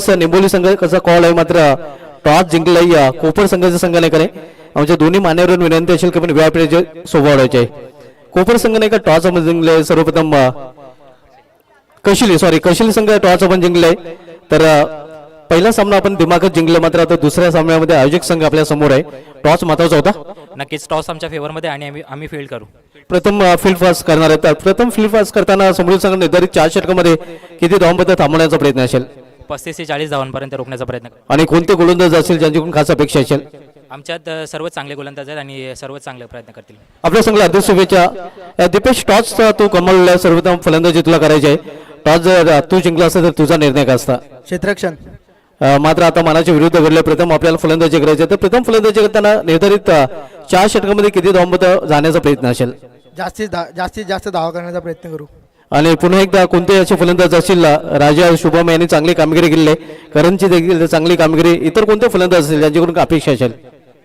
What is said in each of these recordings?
निंबोली संघाचा कॉल आहे, मात्र टॉस जिंकलाय कोपर संघाच्या संघाने करे. आमच्या दोन्ही मान्यवरांना विनंती असेल की आपण व्यापारीचे सोबत वाढवायचे. कोपर संघाने का टॉस आपण जिंकले. सर्वप्रथम कशिली संघ टॉस आपण जिंकले. तर पहिला सामना आपण दिमागात जिंकला, मात्र आता दुसऱ्या सामन्यामध्ये आयोजक संघ आपल्या समोर आहे. टॉस महत्वाचा होता. नक्कीच टॉस आमच्या फेवरमध्ये आणि आम्ही फील्ड करू. प्रथम फील्ड फास्ट करणार आहे. तर प्रथम फील्ड फास्ट करताना समोरील संघ निर्धारित 4 षटकामध्ये किती धावांपर्यंत थांबवण्याचा प्रयत्न असेल? 35 ते 40 धावांपर्यंत रोखण्याचा प्रयत्न करू. आणि कोणते गोलंदाज असेल ज्यांच्याकडून खास अपेक्षा असेल? आमच्यात सर्वच चांगले गोलंदाज आहेत आणि सर्वच चांगले प्रयत्न करतील. आपल्या संघाला अध्यक्ष शुभेच्छा. दीपेश, टॉस तू कमावलेला, सर्वप्रथम फलंदाजी तुला करायची आहे. टॉस जर तू जिंकला असता तर तुझा निर्णय काय असता? क्षेत्ररक्षण. मात्र आता मनाच्या विरुद्ध घडले. प्रथम आपल्याला फलंदाजी करायची, तर प्रथम फलंदाजी करताना निर्धारित 4 षटकामध्ये किती धावांपर्यंत जाण्याचा प्रयत्न असेल? जास्तीत जास्त धावा करण्याचा प्रयत्न करू. आणि पुन्हा एकदा कोणते असे फलंदाज असतील? राजा, शुभम यांनी चांगली कामगिरी केली आहे. करणची देखील चांगली कामगिरी. इतर कोणते फलंदाज असतील ज्यांच्याकडून अपेक्षा असेल?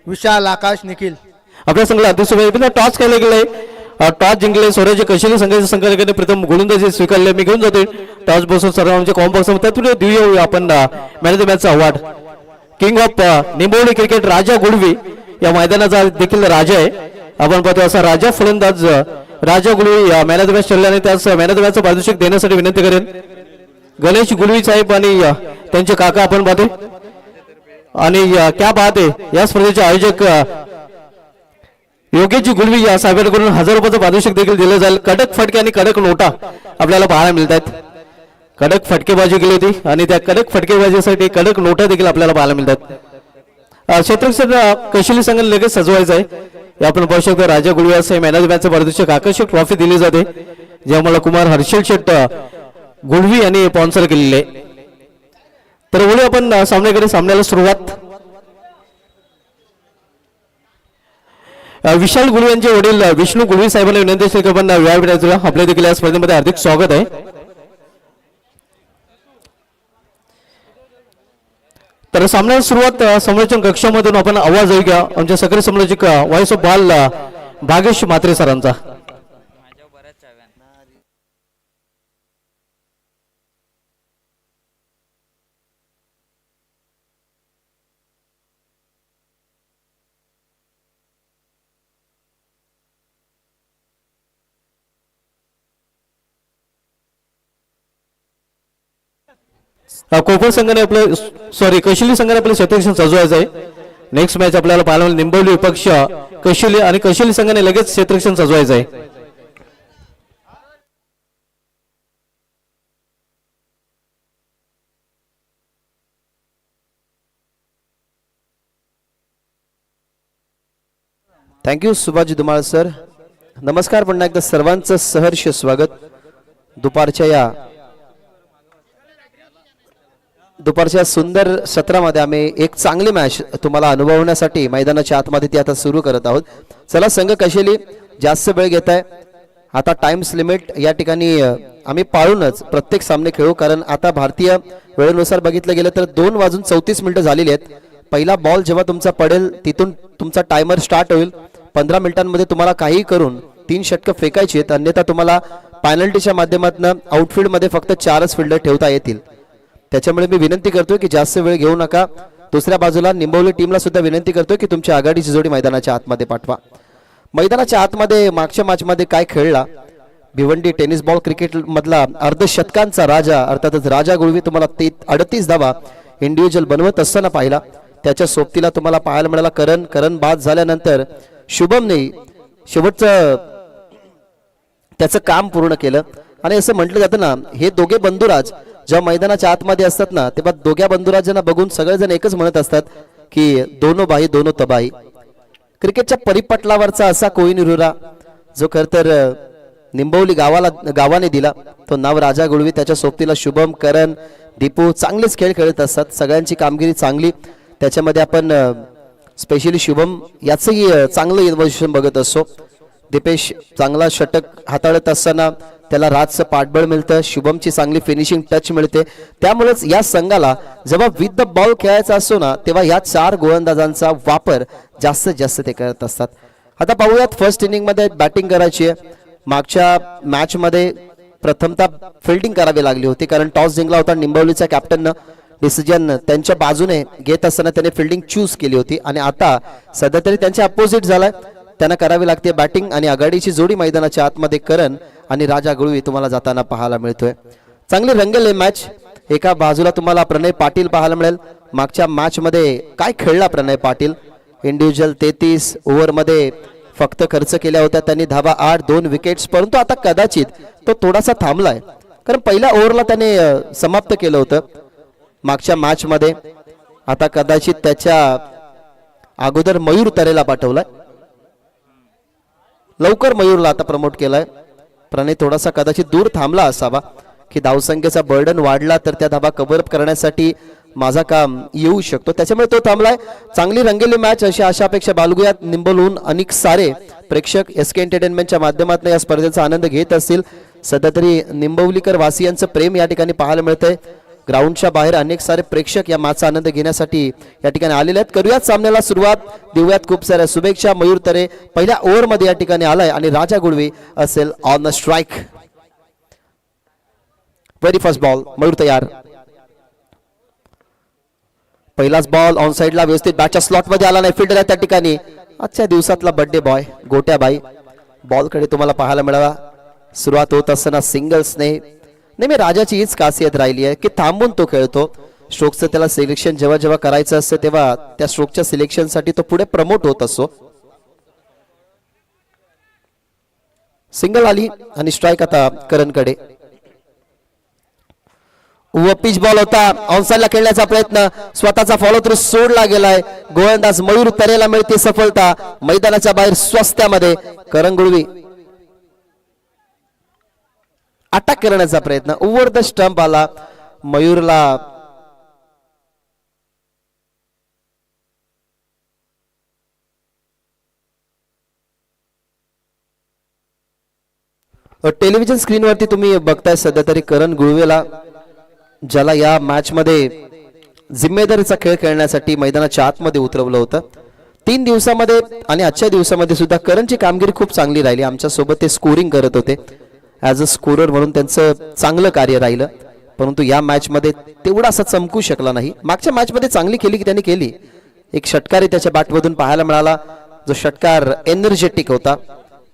विशाल, आकाश, निखिल. आपल्या संघाला अध्यक्ष शुभेच्छा. टॉस केले गेले, टॉस जिंकले. स्वराज्य कशिली संघाच्या संघाने प्रथम गोलंदाजी स्वीकारले. मी घेऊन जाते टॉस बसून सर्व आमच्या कॉम्बॉक्स त्यातून देऊया आपण मॅन ऑफ द मॅचचा award. King of Nimboli cricket Raja Gulvi या मैदानाचा देखील राजा आहे. आपण पाहतो असा राजा फलंदाज राजा गुळवी मॅन ऑफ द मॅच ठरल्याने त्यास मॅन ऑफ द मॅचचं पारितोषिक देण्यासाठी विनंती करेन. गणेश गुळवी साहेब आणि त्यांचे काका आपण पाहतो. आणि क्या बात आहे, या स्पर्धेचे आयोजक योगेशजी गुळवी या साहेबांकडून 1000 रुपयाचं पारितोषिक देखील दिलं जाईल. कडक फटके आणि कडक नोटा आपल्याला पाहायला मिळतात. कडक फटकेबाजी केली होती आणि त्या कडक फटकेबाजीसाठी कडक नोटा देखील आपल्याला पाहायला मिळतात. क्षेत्ररक्षण कशिली संघाने लगेच सजवायचं आहे. आपण पाहू शकतो राजा गुळवी असे मॅन ऑफ द मॅचचं पारितोषिक आकर्षक ट्रॉफी दिली जाते, जे आम्हाला कुमार हर्षल शेट गुळवी यांनी स्पॉन्सर केलेले. तर बोलू आपण सामन्याला सुरुवात. विशाल गुळवी यांचे वडील विष्णू गुळवी साहेबांना विनंती असेल की आपण व्यायाम आपल्या देखील या स्पर्धेमध्ये हार्दिक स्वागत आहे. तर सामन्याला सुरुवात समालोचन कक्षामधून आपण आवाज ऐकूया आमच्या सक्रिय समालोचक व्हॉइस ऑफ बाल भागेश म्हात्रे सरांचा. कोपर संघाने कशिली संघाने आपलं क्षेत्ररक्षण सजवायचं आहे. नेक्स्ट मॅच आपल्याला पाहायला निंबोली विपक्ष कशिली आणि कशिली संघाने लगेच क्षेत्ररक्षण सजवायचं आहे. Thank you Subhash Dhumal sir. नमस्कार, पुन्हा एकदा सर्वांचं सहर्ष स्वागत. दुपारच्या सुंदर सत्रामध्ये आम्ही एक चांगली मॅच तुम्हाला अनुभवण्यासाठी मैदानाच्या आतमध्ये ती आता सुरू करत आहोत. चला, संघ कशिली जास्त वेळ घेत आहे. आता टाइम्स लिमिट या ठिकाणी आम्ही पाळूनच प्रत्येक सामने खेळू, कारण आता भारतीय वेळेनुसार बघितलं गेलं तर 2:34 झालेली आहेत. पहिला बॉल जेव्हा तुमचा पडेल तिथून तुमचा टायमर स्टार्ट होईल. 15 मिनिटांमध्ये तुम्हाला काही करून 3 षटकं फेकायची आहेत, अन्यथा तुम्हाला पेनल्टीच्या माध्यमातून आउटफील्डमध्ये फक्त 4च फिल्डर ठेवता येतील. त्याच्यामुळे मी विनंती करतोय की जास्त वेळ घेऊ नका. दुसऱ्या बाजूला निंबवली टीमला सुद्धा विनंती करतोय की तुमची आघाडीची जोडी मैदानाच्या आतमध्ये पाठवा. मैदानाच्या आतमध्ये मागच्या मॅचमध्ये काय खेळला? भिवंडी टेनिस बॉल क्रिकेट मधला अर्धशतकांचा राजा अर्थातच राजा गुळवी तुम्हाला 38 धावा इंडिव्हिज्युअल बनवत असताना पाहिला. त्याच्या सोबतीला तुम्हाला पाहायला मिळाला करण बाद झाल्यानंतर शुभमने शेवटचं त्याचं काम पूर्ण केलं. आणि असं म्हटलं जातं ना, हे दोघे बंधुराज जेव्हा मैदानाच्या आतमध्ये असतात ना, तेव्हा दोघ्या बंधुराजांना बघून सगळेजण एकच म्हणत असतात की दोनो भाई दोनो तबाही. क्रिकेटच्या परिपटलावरचा असा कोहिनूर जो खर तर निंबवली गावाने दिला, तो नाव राजा गुळवी. त्याच्या सोबतीला शुभम, करण, दीपू चांगलेच खेळ खेळत असतात. सगळ्यांची कामगिरी चांगली. त्याच्यामध्ये आपण स्पेशली शुभम याचंही चांगलं इन्व्होल्यूशन बघत असतो. दीपेश चांगला षटक हाताळत असताना त्याला राजचं पाठबळ मिळतं. शुभमची चांगली फिनिशिंग टच मिळते. त्यामुळेच या संघाला जेव्हा विथ द बॉल खेळायचा असतो ना, तेव्हा या 4 गोलंदाजांचा वापर जास्तीत जास्त ते करत असतात. आता पाहूयात, फर्स्ट इनिंग मध्ये बॅटिंग करायची आहे. मागच्या मॅच मध्ये प्रथमतः फिल्डिंग करावी लागली होती, कारण टॉस जिंकला होता निंबवलीच्या कॅप्टननं. डिसिजन त्यांच्या बाजूने घेत असताना त्याने फिल्डिंग चूज केली होती आणि आता सध्या तरी त्यांच्या अपोजिट झालाय. त्यांना करावी लागते बॅटिंग आणि आघाडीची जोडी मैदानाच्या आतमध्ये करण आणि राजा गुळवी तुम्हाला जाताना पाहायला मिळतोय. चांगली रंगेल मॅच. एका बाजूला तुम्हाला प्रणय पाटील पाहायला मिळेल. मागच्या मॅच मध्ये काय खेळला प्रणय पाटील. इंडिव्हिज्युअल 33 ओव्हरमध्ये फक्त खर्च केल्या होत्या त्यांनी धावा 8, 2 विकेट्स. परंतु आता कदाचित तो थोडासा थांबलाय कारण पहिल्या ओव्हरला त्याने समाप्त केलं होतं मागच्या मॅच मध्ये. आता कदाचित त्याच्या अगोदर मयूर तरेला पाठवलाय. लवकर मयूरला आता प्रमोट केलाय. प्रणय थोडासा कदाचित दूर थांबला असावा की धावसंख्येचा बर्डन वाढला तर त्या धावा कव्हर अप करण्यासाठी माझा काम येऊ शकतो, त्याच्यामुळे तो थांबलाय. चांगली रंगलेली मॅच अशी आशा अपेक्षा बाळगूयात. निंबोलहून अनेक सारे प्रेक्षक SK एंटरटेनमेंटच्या माध्यमातून या स्पर्धेचा आनंद घेत असतील. सध्या तरी निंबवलीकर वासियांचं प्रेम या ठिकाणी पाहायला मिळतंय. ग्राउंडच्या बाहेर अनेक सारे प्रेक्षक या मॅचचा आनंद घेण्यासाठी या ठिकाणी आलेले आहेत. करूयात सामन्याला सुरुवात. देऊयात खूप साऱ्या शुभेच्छा. मयूर तरे पहिल्या ओव्हरमध्ये या ठिकाणी आलाय आणि राजा गुळवी असेल on the strike. Very first ball. Mayur तयार. पहिलाच बॉल ऑन साइडला व्यवस्थित बॅटच्या स्लॉट मध्ये आला नाही. फिल्डर आहे त्या ठिकाणी. आजच्या दिवसातला बर्थडे बॉय गोट्याबाई बॉलकडे तुम्हाला पाहायला मिळाला. सुरुवात होत असताना सिंगल्सने नेहमी राजाची हीच खासियत राहिली आहे की थांबून तो खेळतो. स्ट्रोकचं त्याला सिलेक्शन जेव्हा जेव्हा करायचं असतं तेव्हा त्या स्ट्रोकच्या सिलेक्शनसाठी तो पुढे प्रमोट होत असतो. सिंगल आली आणि स्ट्राईक आता करणकडे. पिच बॉल होता. ऑनसाइडला खेळण्याचा प्रयत्न स्वतःचा फॉलो थ्रू सोडला गेलाय. गोलंदाज मयूर तरेला मिळते सफलता. मैदानाच्या बाहेर स्वस्त्यामध्ये करण गुळवी अटॅक करण्याचा प्रयत्न. ओव्हर द स्टंप आला. मयूरला टेलिव्हिजन स्क्रीनवरती तुम्ही बघताय सध्या तरी करण गुळवेला ज्याला या मॅच मध्ये जिम्मेदारीचा खेळ खेळण्यासाठी मैदानाच्या आतमध्ये उतरवलं होतं. 3 दिवसामध्ये आणि आजच्या दिवसामध्ये सुद्धा करणची कामगिरी खूप चांगली राहिली. आमच्या सोबत ते स्कोरिंग करत होते. ॲज अ स्कोरर म्हणून त्यांचं चांगलं कार्य राहिलं. परंतु या मॅच मध्ये तेवढा असा चमकू शकला नाही. मागच्या मॅच मध्ये चांगली केली की त्यांनी केली. एक षटकारही त्याच्या बॅटमधून पाहायला मिळाला. जो षटकार एनर्जेटिक होता.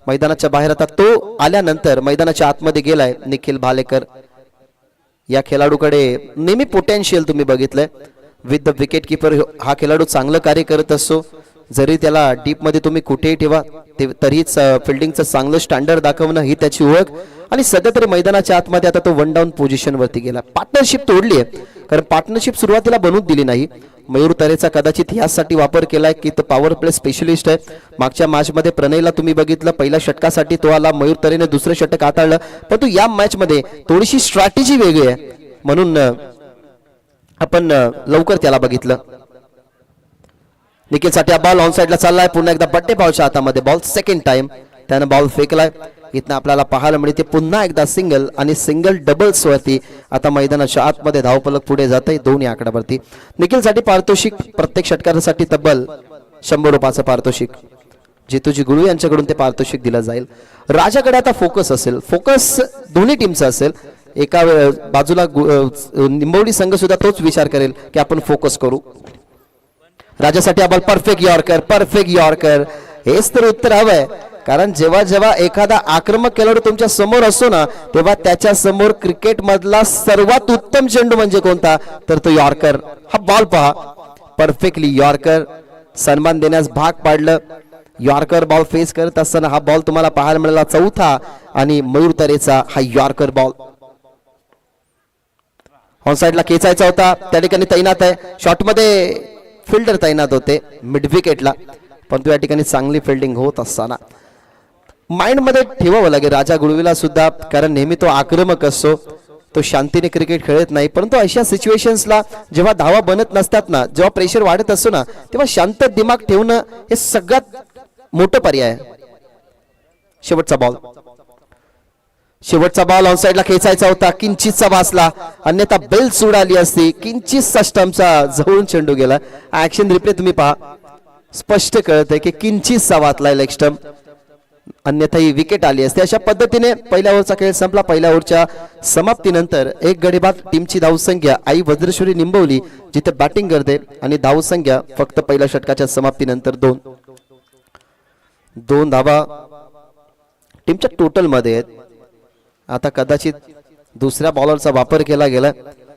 मैदानाच्या बाहेर आता तो आल्यानंतर मैदानाच्या आतमध्ये गेलाय निखिल भालेकर. या खेळाडूकडे नेहमी पोटेन्शियल तुम्ही बघितलंय. विथ द विकेट किपर हा खेळाडू चांगलं कार्य करत असतो. जरी त्याला डीप मध्ये तुम्ही कुठेही ठेवा तरीच फिल्डिंगचं चांगलं स्टँडर्ड दाखवणं ही त्याची ओळख. आणि सध्या तरी मैदानाच्या आतमध्ये आता तो 1 डाऊन पोझिशन वरती गेला. पार्टनरशिप तोडली आहे कारण पार्टनरशिप सुरुवातीला बनवून दिली नाही. मयूर तरेचा कदाचित यासाठी वापर केलाय की तो पॉवर प्ले स्पेशलिस्ट आहे. मागच्या मॅच मध्ये प्रणयला तुम्ही बघितलं पहिल्या षटकासाठी तो आला. मयूर तरेने दुसरं षटक हाताळलं. परंतु या मॅच मध्ये थोडीशी स्ट्रॅटेजी वेगळी आहे म्हणून आपण लवकर त्याला बघितलं. निखिलसाठी हा बॉल ऑन साइडला चाललाय. पुन्हा एकदा बड्डे बॉलच्या हातामध्ये बॉल. सेकंड टाइम त्यानं बॉल फेकलाय. इथनं आपल्याला पाहायला मिळते पुन्हा एकदा सिंगल आणि सिंगल डबल्स वरती आता मैदानाच्या आतमध्ये धावफलक पुढे जात आहे दोन्ही आकड्यावरती. निखिलसाठी पारितोषिक प्रत्येक षटकारासाठी तब्बल 100 रुपयाचं पारितोषिक जितूजी गुळू यांच्याकडून ते पारितोषिक दिलं जाईल. राजाकडे आता फोकस असेल. फोकस दोन्ही टीमचा असेल. एका बाजूला निंबवडी संघ सुद्धा तोच विचार करेल की आपण फोकस करू. राजासाठी हा ball perfect yorker. Perfect yorker हेच तर उत्तर हवंय. कारण जेव्हा जेव्हा एखादा आक्रमक खेळाडू तुमच्या समोर असतो ना तेव्हा त्याच्या समोर क्रिकेट मधला सर्वात उत्तम चेंडू म्हणजे कोणता तर तो यॉर्कर. हा बॉल पहा. Perfectly yorker. सन्मान देण्यास भाग पाडलं. यॉर्कर बॉल फेस करत असताना हा बॉल तुम्हाला पाहायला मिळाला चौथा आणि मयूर तरेचा हा यॉर्कर बॉल ऑन साइडला खेचायचा होता. त्या ठिकाणी तैनात आहे. शॉटमध्ये फिल्डर तैनात होते मिड विकेटला. परंतु या ठिकाणी चांगली फिल्डिंग होत असताना माइंड मध्ये ठेवावं लागेल राजा गुळवीला सुद्धा कारण नेहमी तो आक्रमक असतो. तो शांतीने क्रिकेट खेळत नाही. परंतु अशा सिच्युएशन्सला जेव्हा धावा बनत नसतात ना जेव्हा प्रेशर वाढत असतो ना तेव्हा शांत दिमाग ठेवणं हे सगळ्यात मोठं पर्याय आहे. शेवटचा बॉल. शेवटचा बॉल ऑन साइडला खेचायचा होता. किंचितचा वाचला अन्यथा बेल सुडाली असती. किंचितचा स्टंपचा जवळून चेंडू गेला. ऍक्शन रिप्ले तुम्ही पहा. स्पष्ट कळत आहे की किंचितचा वाचलाय लेग स्टंप. अन्यथा ही विकेट आली असते. अशा पद्धतीने पहिल्या ओव्हरचा खेळ संपला. पहिल्या ओव्हरच्या समाप्तीनंतर एक गडी बाद. टीमची धावसंख्या आई वज्रेश्वरी निंबवली जिथे बॅटिंग करते आणि धावसंख्या फक्त पहिल्या षटकाच्या समाप्तीनंतर 2 धावा टीमच्या टोटल मध्ये आहेत. आता कदाचित दुसऱ्या बॉलरचा वापर केला गेला.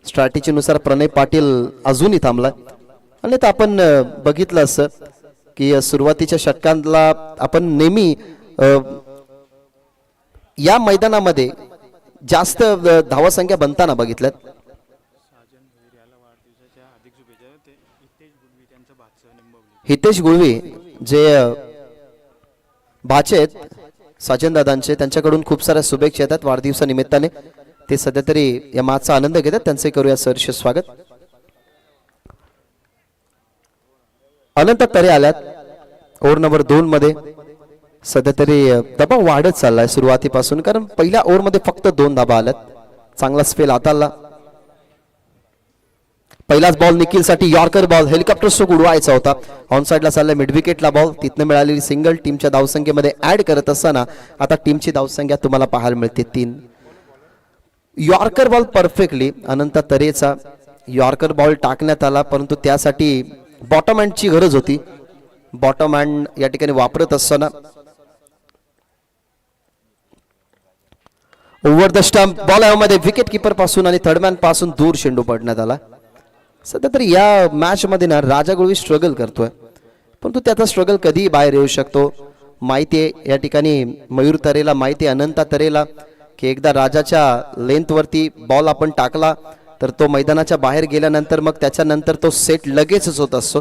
स्ट्रॅटेजीनुसार प्रणय पाटील अजूनही थांबला. आणि आता आपण बघितलं असं की सुरुवातीच्या षटकांना आपण नेहमी या मैदानामध्ये जास्त धावसंख्या बनताना बघितल्यात. हितेश गुळवी जे भाचे आहेत साजन दादांचे, त्यांच्याकडून खूप साऱ्या शुभेच्छा येतात वाढदिवसानिमित्ताने. ते सध्या तरी या मॅचचा आनंद घेतात. त्यांचे करूया सहर्ष स्वागत. अनंत तरे आल्यात ओव्हर नंबर 2 मध्ये. सध्या तरी दबाव वाढत चाललाय सुरुवातीपासून, कारण पहिल्या ओव्हर मध्ये फक्त 2 धाबा आल्यात. चांगला स्पेल हाताळला. पहिलाच बॉल निखिल साठी यॉर्कर बॉल, हेलिकॉप्टर स्ट्रोक उडवायचा होता. ऑन साइडला चाललाय मिड विकेटला बॉल. तिथनं मिळालेली सिंगल टीमच्या धावसंख्येमध्ये ऍड करत असताना आता टीमची धावसंख्या तुम्हाला पाहायला मिळते 3. यॉर्कर बॉल परफेक्टली अनंत तरेचा यॉर्कर बॉल टाकण्यात आला, परंतु त्यासाठी बॉटम हँडची गरज होती. बॉटम हँड या ठिकाणी वापरत असताना ओव्हर द स्टंप बॉल मध्ये विकेट किपर पासून आणि थर्डमॅन पासून दूर शेंडू पडण्यात आला. सध्या तरी या मॅच मध्ये ना राजा गुळवी स्ट्रगल करतोय, परंतु त्याचा स्ट्रगल कधीही बाहेर येऊ शकतो. माहिती आहे या ठिकाणी मयूर तरेला, माहिती आहे अनंता तरेला की एकदा राजाच्या लेंथ वरती बॉल आपण टाकला तर तो मैदानाच्या बाहेर गेल्यानंतर मग त्याच्यानंतर तो सेट लगेचच होत असतो.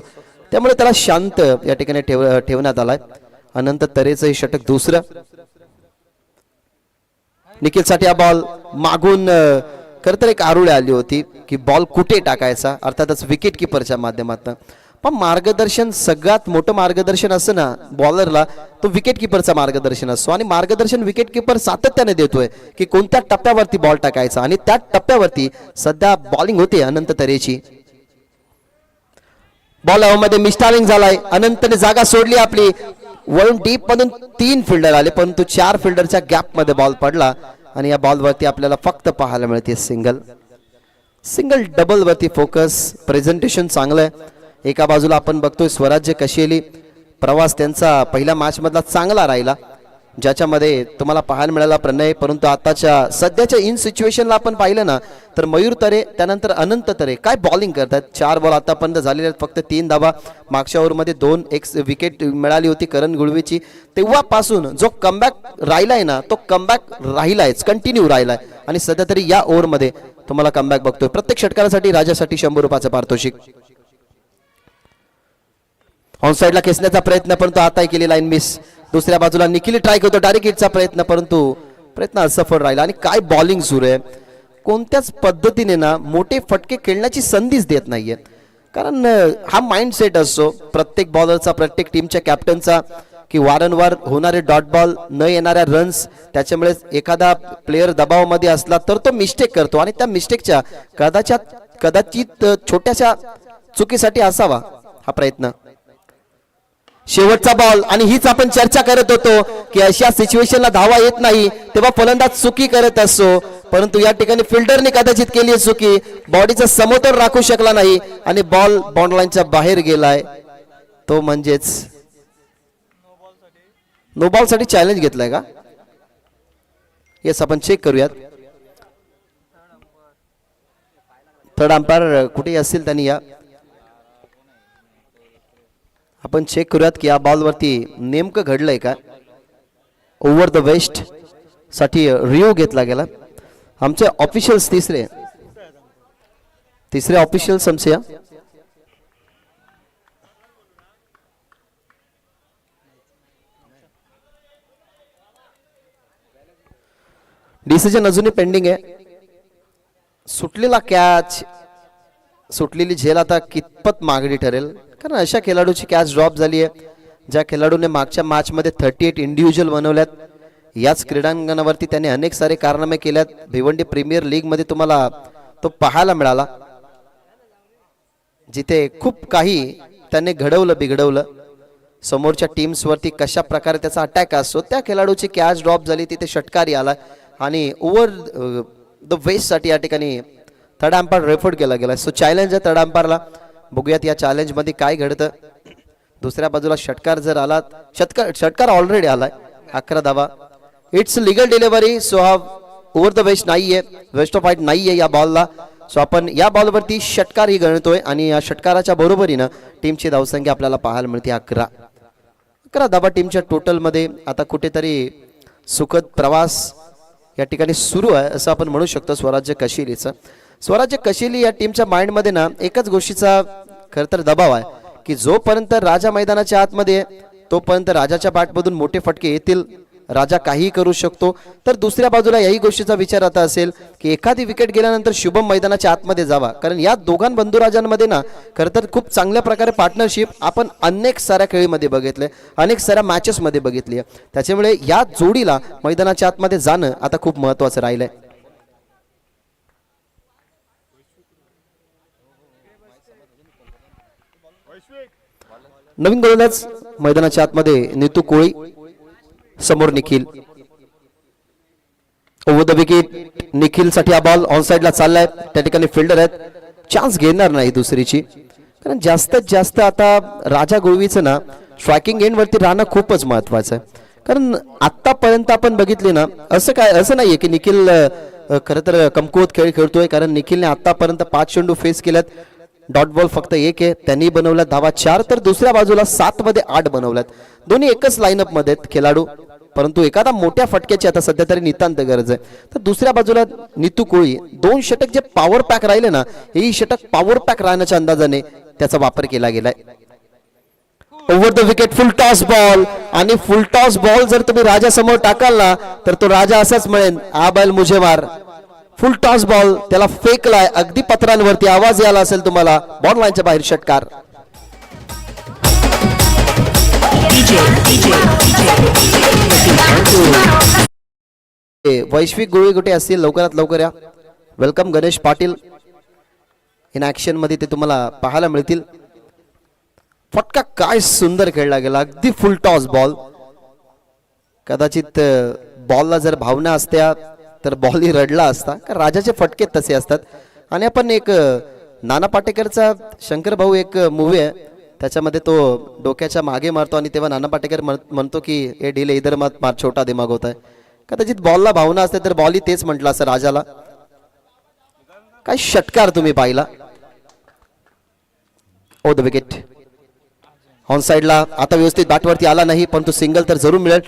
त्यामुळे त्याला शांत या ठिकाणी ठेवण्यात आलाय. अनंत तरेचं हे षटक दुसरं. निखिल साठी हा बॉल मागून खरंतर एक आरुळे आली होती की बॉल कुठे टाकायचा, अर्थातच विकेट किपरच्या माध्यमातून. पण मार्गदर्शन सगळ्यात मोठं मार्गदर्शन असं ना बॉलरला, तो विकेट किपरचा मार्गदर्शन असतो. आणि मार्गदर्शन विकेट किपर सातत्याने देतोय की कोणत्या टप्प्यावरती बॉल टाकायचा. आणि त्या टप्प्यावरती सध्या बॉलिंग होते अनंत तरेची. बॉल मध्ये मिस्टारिंग झालाय. अनंतने जागा सोडली आपली. वरून डीप मधून 3 फिल्डर आले, परंतु 4 फिल्डरच्या गॅप मध्ये बॉल पडला. आणि या बॉल वरती आपल्याला फक्त पाहायला मिळते सिंगल डबल वरती फोकस. प्रेझेंटेशन चांगलं आहे. एका बाजूला आपण बघतोय स्वराज्य कशेली, प्रवास त्यांचा पहिल्या मॅच मधला चांगला राहिला ज्याच्यामध्ये तुम्हाला पाहायला मिळाला प्रणय. परंतु आताच्या सध्याच्या इन सिच्युएशनला आपण पाहिलं ना तर मयूर तरे त्यानंतर अनंत तरे काय बॉलिंग करतात. 4 बॉल आतापर्यंत झालेले आहेत, फक्त 3 धाबा. मागच्या ओव्हरमध्ये 2 एक विकेट मिळाली होती करण गुळवीची. तेव्हापासून जो कमबॅक राहिलाय ना तो कमबॅक राहिलायच, कंटिन्यू राहिलाय. आणि सध्या तरी या ओव्हरमध्ये तुम्हाला कमबॅक बघतोय. प्रत्येक षटकारासाठी राजासाठी 100 रुपयाचं पारितोषिक. ऑन साइडला खेचण्याचा प्रयत्न, परंतु आताही केली लाईन मिस. दुसऱ्या बाजूला निखिल ट्राय करतो डायरेक्ट हिटचा प्रयत्न, परंतु प्रयत्न असफळ राहिला. आणि काय बॉलिंग सुरू आहे. कोणत्याच पद्धतीने ना मोठे फटके खेळण्याची संधीच देत नाहीये. कारण हा माइंडसेट असतो प्रत्येक बॉलरचा, प्रत्येक टीमच्या कॅप्टनचा की वारंवार होणारे डॉट बॉल, न येणाऱ्या रन्स, त्याच्यामुळे एखादा प्लेयर दबावामध्ये असला तर तो मिस्टेक करतो. आणि त्या मिस्टेकच्या कदाचित छोट्याशा चुकीसाठी असावा हा प्रयत्न. शेवटचा बॉल. आणि हीच आपण चर्चा करत होतो की अशा सिच्युएशनला धावा येत नाही तेव्हा फलंदाज चुकी करत असतो, परंतु या ठिकाणी फिल्डरने कदाचित केली चुकी. बॉडीचा समतोल राखू शकला नाही आणि बॉल बॉन्ड लाईनच्या बाहेर गेलाय. तो म्हणजेच नो बॉल साठी चॅलेंज घेतलाय का. येस, आपण चेक करूयात. थर्ड अंपायर कुठेही असतील त्यांनी या आपण चेक करूयात की या बॉल वरती नेमकं घडलंय का. ओव्हर द वेस्ट साठी रिव्ह्यू घेतला गेला. आमचे ऑफिशियल्स तिसरे ऑफिशियल्स आमचे डिसिजन अजूनही पेंडिंग आहे. सुटलेला कॅच, सुटलेली झेल आता कितपत मागणी ठरेल, कारण अशा खेळाडूची कॅच ड्रॉप झाली आहे ज्या खेळाडूने मागच्या मॅच मध्ये 38 इंडिव्हिज्युअल बनवल्यात. याच क्रीडांगणावरती त्याने अनेक सारे कारनामे केल्यात. भिवंडी प्रीमियर लीग मध्ये तुम्हाला तो पाहायला मिळाला जिथे खूप काही त्याने घडवलं बिघडवलं. समोरच्या टीम्सवरती कशा प्रकारे त्याचा अटॅक असतो. त्या खेळाडूची कॅच ड्रॉप झाली, तिथे षटकार आला आणि ओव्हर द वेस्टसाठी या ठिकाणी थर्ड अंपायर रेफर केला गेला. सो चॅलेंज आहे थर्ड अंपायरला. बघूयात या चॅलेंजमध्ये काय घडतं. दुसऱ्या बाजूला षटकार जर आला, षटकार ऑलरेडी आलाय, 11 धावा. It's legal delivery. सो हा ओव्हर द वेस्ट नाहीये, वेस्ट ऑफ हाईट नाहीये या बॉलला. सो आपण या बॉलवरती षटकार ही गणतोय आणि या षटकाराच्या बरोबरीनं टीमची धावसंख्या आपल्याला पाहायला मिळते 11 धावा टीमच्या टोटलमध्ये. आता कुठेतरी सुखद प्रवास या ठिकाणी सुरू आहे असं आपण म्हणू शकतो स्वराज्य कशिलीचं. स्वराज्य कशिली या टीमच्या माइंडमध्ये ना एकच गोष्टीचा खरं तर दबाव आहे की जोपर्यंत राजा मैदानाच्या आतमध्ये तोपर्यंत राजाच्या बॅटमधून मोठे फटके येतील, राजा काहीही करू शकतो. तर दुसऱ्या बाजूला याही गोष्टीचा विचार आता असेल की एखादी विकेट गेल्यानंतर शुभम मैदानाच्या आतमध्ये जावा, कारण या दोघां बंधुराजांमध्ये ना खरं तर खूप चांगल्या प्रकारे पार्टनरशिप आपण अनेक साऱ्या खेळीमध्ये बघितले, अनेक साऱ्या मॅचेसमध्ये बघितली आहे. त्याच्यामुळे या जोडीला मैदानाच्या आतमध्ये जाणं आता खूप महत्त्वाचं राहिलंय. नवीन गोलंदाज मैदानाच्या आतमध्ये नितू कोळी, समोर Nikhil. Over the wicket Nikhil साठी हा बॉल ऑन साइडला चाललाय. त्या ठिकाणी फिल्डर आहेत, चान्स घेणार नाही दुसरीची, कारण जास्तीत जास्त आता राजा गुळवीचं ना स्ट्रायकिंग एंड वरती राहणं खूपच महत्वाचं आहे. कारण आतापर्यंत आपण बघितले ना असं नाहीये की निखिल खरं तर कमकुवत खेळ खेळतोय, कारण निखिलने आतापर्यंत 5 चेंडू फेस केल्यात, डॉट बॉल फक्त 1 आहे, त्यांनी बनवल्यात धावा 4, तर दुसऱ्या बाजूला 7 मध्ये 8 बनवल्यात. दोन्ही एकच लाईनअप मध्ये आहेत खेळाडू, परंतु एखादा मोठ्या फटक्याची आता सध्या तरी नितांत गरज आहे. तर दुसऱ्या बाजूला नितू कोळी 2 षटक जे पॉवर पॅक राहिले ना, हेही षटक पॉवर पॅक राहण्याच्या अंदाजाने त्याचा वापर केला गेलाय. Over the wicket full toss ball, आणि फुल टॉस बॉल जर तुम्ही राजा समोर टाकाल ना तर तो राजा असाच म्हणेन, आ बैल मुझे मार. फुल टॉस बॉल त्याला फेकलाय अगदी पत्रांवरती, आवाज यायला असेल तुम्हाला, बॉल लाईनच्या बाहेर षटकार. वैश्विक गोळी कुठे असतील लवकरात लवकर या. Welcome Ganesh Patil in action मध्ये ते तुम्हाला पाहायला मिळतील. फटका काय सुंदर खेळला गेला, अगदी फुल टॉस बॉल. कदाचित बॉलला जर भावना असत्या तर बॉलही रडला असता, कारण राजाचे फटके तसे असतात. आणि आपण एक नाना पाटेकरचा शंकर भाऊ एक मूवी आहे, त्याच्यामध्ये तो डोक्याच्या मागे मारतो आणि तेव्हा नाना पाटेकर म्हणतो की हे ढीले इधर मत मार, छोटा दिमाग होता है. कदाचित बॉलला भावना असते तर बॉलही तेच म्हटलं असं राजाला. काय षटकार तुम्ही पाहिला. ओ द विकेट ऑन साइडला, आता व्यवस्थित बॅटवरती आला नाही, पण तो सिंगल तर जरूर मिळेल.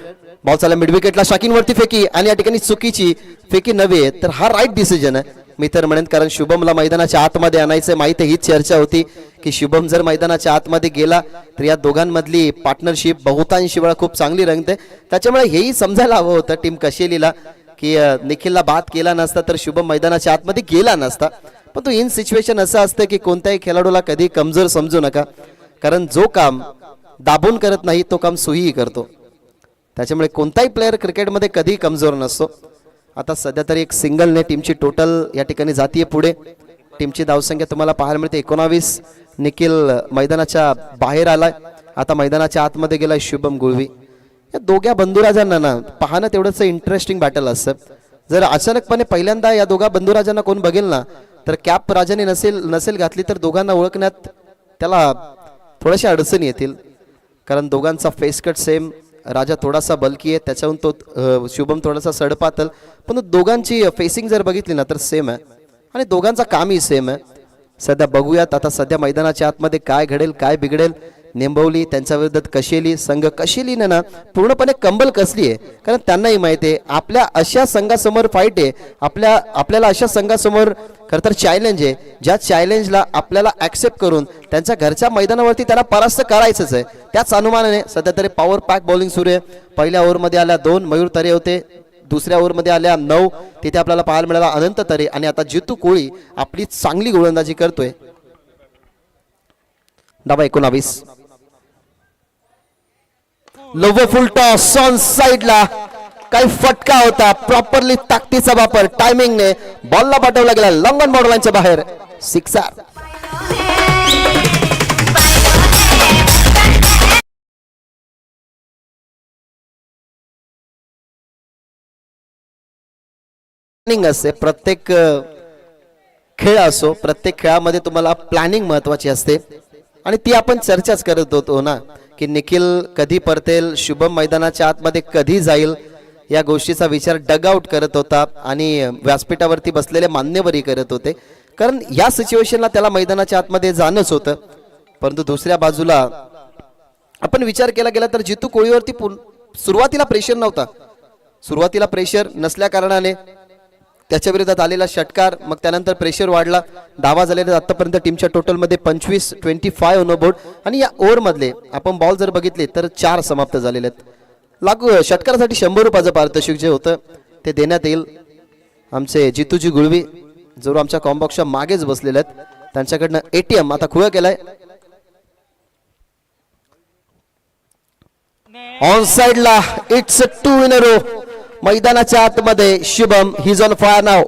बॉल चालला मिड विकेटला, शाकिन वरती फेकी, आणि या ठिकाणी चुकीची फेकी नव्हे तर हा राईट डिसिजन आहे मी तर म्हणेन, कारण शुभमला मैदानाच्या आतमध्ये आणायचं. माहिती हीच चर्चा होती की शुभम जर मैदानाच्या आतमध्ये गेला तर या दोघांमधली पार्टनरशिप बहुतांशी वेळा खूप चांगली रंगते. त्याच्यामुळे हेही समजायला हवं होतं टीम कशेलीला की निखिलला बाद केला नसता तर शुभम मैदानाच्या आतमध्ये गेला नसता. पण तो इन सिच्युएशन असं असतं की कोणत्याही खेळाडूला कधी कमजोर समजू नका, कारण जो काम दाबून करत नाही तो काम सुहीही करतो. त्याच्यामुळे कोणताही प्लेअर क्रिकेटमध्ये कधी कमजोर नसतो. आता सध्या तरी एक सिंगलने टीमची टोटल या ठिकाणी जातीये पुढे. टीमची धावसंख्या तुम्हाला पाहायला मिळते 19. निखिल मैदानाच्या बाहेर आलाय, आता मैदानाच्या आतमध्ये गेलाय शुभम गुळवी. या दोघ्या बंधुराजांना ना पाहणं तेवढंच इंटरेस्टिंग बॅटल असतं. जर अचानकपणे पहिल्यांदा या दोघा बंधुराजांना कोण बघेल ना तर कॅप राजाने नसेल घातली तर दोघांना ओळखण्यात त्याला थोड्याशा अडचणी येतील, कारण दोघांचा फेस कट सेम. राजा थोडासा बल्की आहे, त्याच्याहून तो शुभम थोडासा सडपातल, पण दोघांची फेसिंग जर बघितली ना तर सेम आहे आणि दोघांचा कामही सेम आहे. सध्या बघूयात आता सध्या मैदानाच्या आतमध्ये काय घडेल काय बिघडेल. नेंबवली त्यांच्या विरोधात कशेली, संघ कशेलीने ना पूर्णपणे कंबल कसली आहे, कारण त्यांनाही माहिती आहे आपल्या अशा संघासमोर फाईट आहे, आपल्याला अशा संघासमोर खरं तर चॅलेंज आहे, ज्या चॅलेंजला आपल्याला ऍक्सेप्ट करून त्यांच्या घरच्या मैदानावरती त्यांना परास्त करायचंच आहे. त्याच अनुमानाने सध्या तरी पॉवर पॅक बॉलिंग सुरू आहे. पहिल्या ओव्हरमध्ये आल्या 2 मयूर तरे होते, दुसऱ्या ओव्हरमध्ये आल्या 9, तिथे आपल्याला पाहायला मिळाला अनंत तरे, आणि आता जितू कोळी आपली चांगली गोलंदाजी करतोय. डावा 19. लोवर फुल टॉस ऑन साइडला, काही फटका होता, प्रॉपरली ताकदीचा वापर, टायमिंगने बॉलला पाठवला गेला लॉंग ऑन बॉर्डर लाईनच्या बाहेर, सिक्सर. प्लॅनिंग असते प्रत्येक खेळ असो, प्रत्येक खेळामध्ये तुम्हाला प्लॅनिंग महत्वाची असते आणि ती आपण चर्चाच करत होतो ना की निखिल कधी परतेल, शुभम मैदानाच्या आतमध्ये कधी जाईल, या गोष्टीचा विचार डगआउट करत होता आणि व्यासपीठावरती बसलेले मान्यवरही करत होते, कारण या सिच्युएशनला त्याला मैदानाच्या आतमध्ये जाणंच होतं. परंतु दुसऱ्या बाजूला आपण विचार केला गेला तर जितू कोळीवरती सुरुवातीला प्रेशर नव्हता, सुरुवातीला प्रेशर नसल्या कारणाने त्याच्या विरोधात आलेला षटकार, मग त्यानंतर प्रेशर वाढला, धावा झालेल्या आतापर्यंत टीमच्या टोटलमध्ये 25 ऑन बोर्ड आणि या ओव्हरमधले आपण बॉल जर बघितले तर 4 समाप्त झालेले आहेत. लागू षटकारासाठी 100 रुपयाचं पारितोषिक जे होतं ते देण्यात येईल. आमचे जितूजी गुळवी जरूर आमच्या कॉम्बॉक्सच्या मागेच बसलेले आहेत, त्यांच्याकडनं ATM आता खुळा केलाय. ऑन साइडला इट्स 2 इन अ रो. मैदानाच्या आतमध्ये शुभम ही ऑन फायर नाव.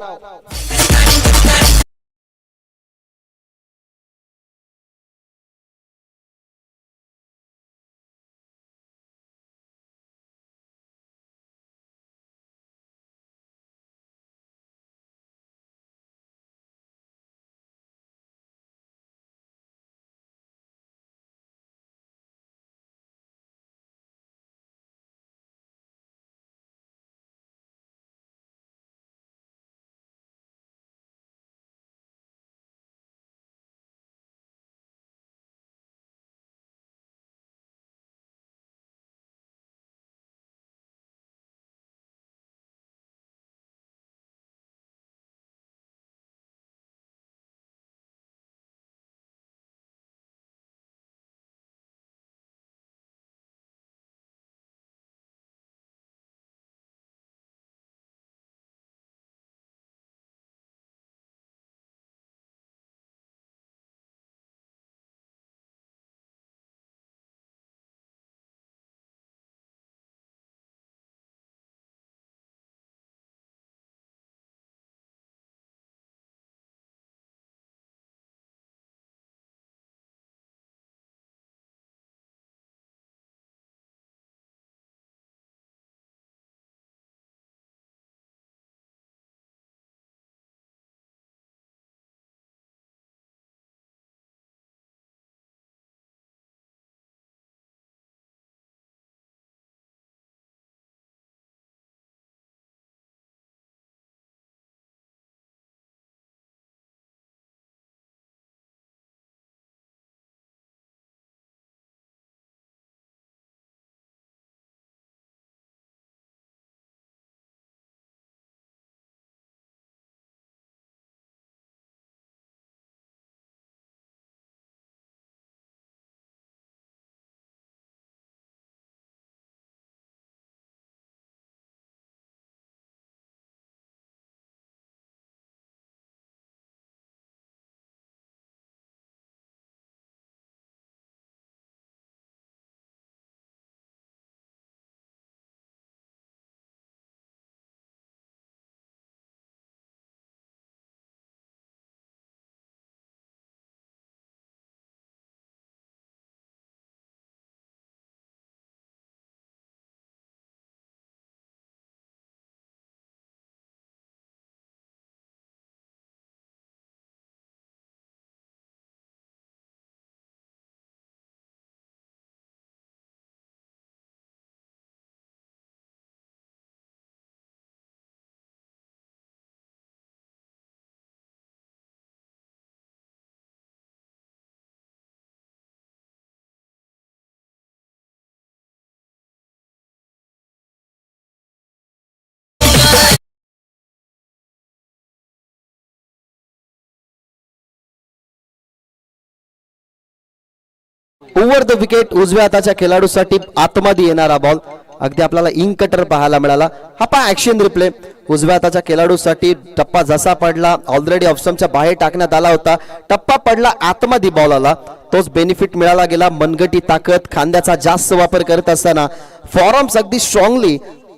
ओव्हर द विकेट उजव्या हाताच्या खेळाडूसाठी आतमध्ये येणारा बॉल. अगदी आपल्याला इंक कटर पाहायला मिळाला. हा पहा ऍक्शन रिप्ले. उजव्या हाताच्या खेळाडूसाठी टप्पा जसा पडला ऑलरेडी ऑफस्टंपच्या बाहेर टाकण्यात आला होता. टप्पा पडला आतमध्ये बॉल आला, तोच बेनिफिट मिळाला गेला. मनगटी ताकद खांद्याचा जास्त वापर करत असताना फॉर्म्स अगदी स्ट्रॉंगली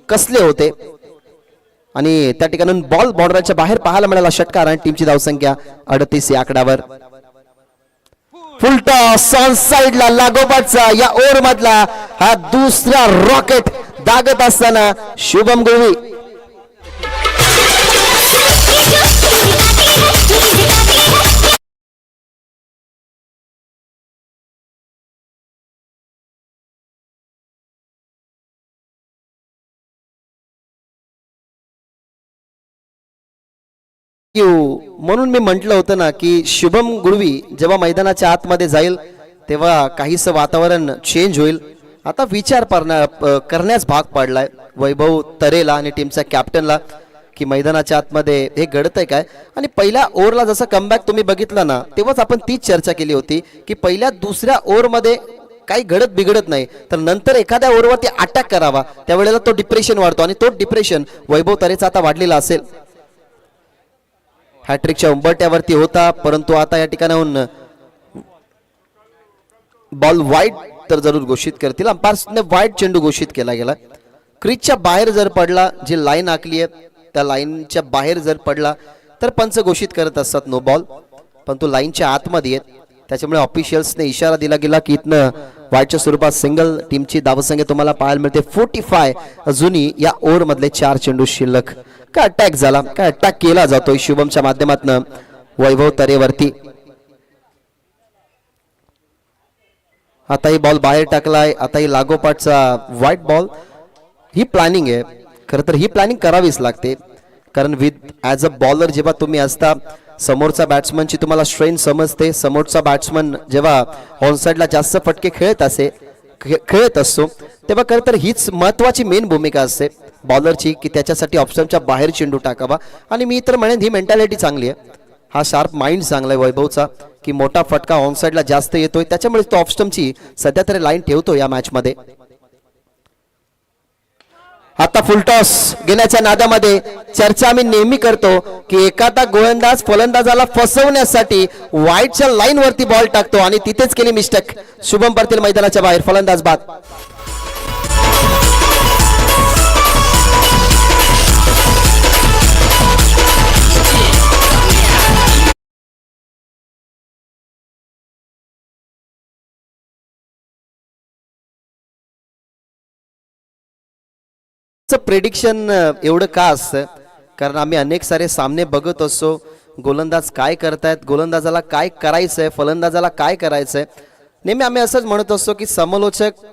कसले होते आणि त्या ठिकाणी बॉल बाउंड्रीच्या बाहेर पाहायला मिळाला षटकार आणि टीमची धावसंख्या 38 या आकड्यावर. फुलटॉस ऑन साइडला लागोपाठचा या ओव्हर मधला हा दुसरा रॉकेट दागत असताना शुभम गुळवी. म्हणून मी म्हटलं होतं ना की शुभम गुळवी जेव्हा मैदानाच्या आतमध्ये जाईल तेव्हा काहीसं वातावरण चेंज होईल. आता विचार करण्यास भाग पडलाय वैभव तरेला आणि टीमच्या कॅप्टनला की मैदानाच्या आतमध्ये हे घडतंय काय. आणि पहिल्या ओव्हरला जसं कमबॅक तुम्ही बघितलं ना तेव्हाच आपण तीच चर्चा केली होती की पहिल्या दुसऱ्या ओव्हरमध्ये काही घडत बिघडत नाही तर नंतर एखाद्या ओव्हरवरती अटॅक करावा त्यावेळेला तो डिप्रेशन वाढतो आणि तो डिप्रेशन वैभव तरेचा आता वाढलेला असेल. हॅट्रिकच्या उंबरट्यावरती होता परंतु आता या ठिकाणाहून बॉल वाईड तर जरूर घोषित करतील. अंपायर्सने वाईड चेंडू घोषित केला गेला. क्रीजच्या बाहेर जर पडला जी लाईन आखली आहे त्या लाईनच्या बाहेर जर पडला तर पंच घोषित करत असतात नो बॉल, पण तो लाईनच्या आतमध्ये आहेत त्याच्यामुळे ऑफिशियल्सने इशारा दिला गेला की इथनं वाईडच्या स्वरूपात सिंगल. टीमची धावसंख्या तुम्हाला पाहायला मिळते 45. अजूनही या ओव्हर मधले 4 चेंडू शिल्लक. काय अटॅक झाला, काय अटॅक केला जातोय शुभमच्या माध्यमातून वैभव तरेवरती. आता ही बॉल बाहेर टाकलाय. आता ही लागोपाठचा व्हाईट बॉल. ही प्लॅनिंग आहे खरं तर, ही प्लॅनिंग करावीच लागते कारण विथ ॲज अ बॉलर जेव्हा तुम्ही असता समोरचा बॅट्समनची तुम्हाला स्ट्रेंथ समजते. समोरचा बॅट्समन जेव्हा ऑनसाइडला जास्त फटके खेळत असतो तेव्हा खरं तर हीच महत्वाची मेन भूमिका असते बॉलरची की त्याच्यासाठी ऑप्शनच्या बाहेर चेंडू टाकावा. आणि मी तर म्हणेन ही मेंटॅलिटी चांगली आहे, हा शार्प माइंड चांगला आहे वैभवचा की मोठा फटका ऑनसाइडला जास्त येतोय त्याच्यामुळे तो ऑफस्टमची सध्या तरी लाईन ठेवतो या मॅच मध्ये. आता फुलटॉस घेण्याच्या नादामध्ये चर्चा आम्ही नेहमी करतो की एखादा गोलंदाज फलंदाजाला फसवण्यासाठी वाईडच्या लाईन वरती बॉल टाकतो आणि तिथेच केली मिस्टेक. शुभम पडतील मैदानाच्या बाहेर, फलंदाज बाद. प्रेडिक्शन एवढं का असतं कारण आम्ही अनेक सारे सामने बघत असतो. गोलंदाज काय करतायत, गोलंदाजाला काय करायचंय, फलंदाजाला काय करायचंय. नेहमी आम्ही असंच म्हणत असतो की समालोचक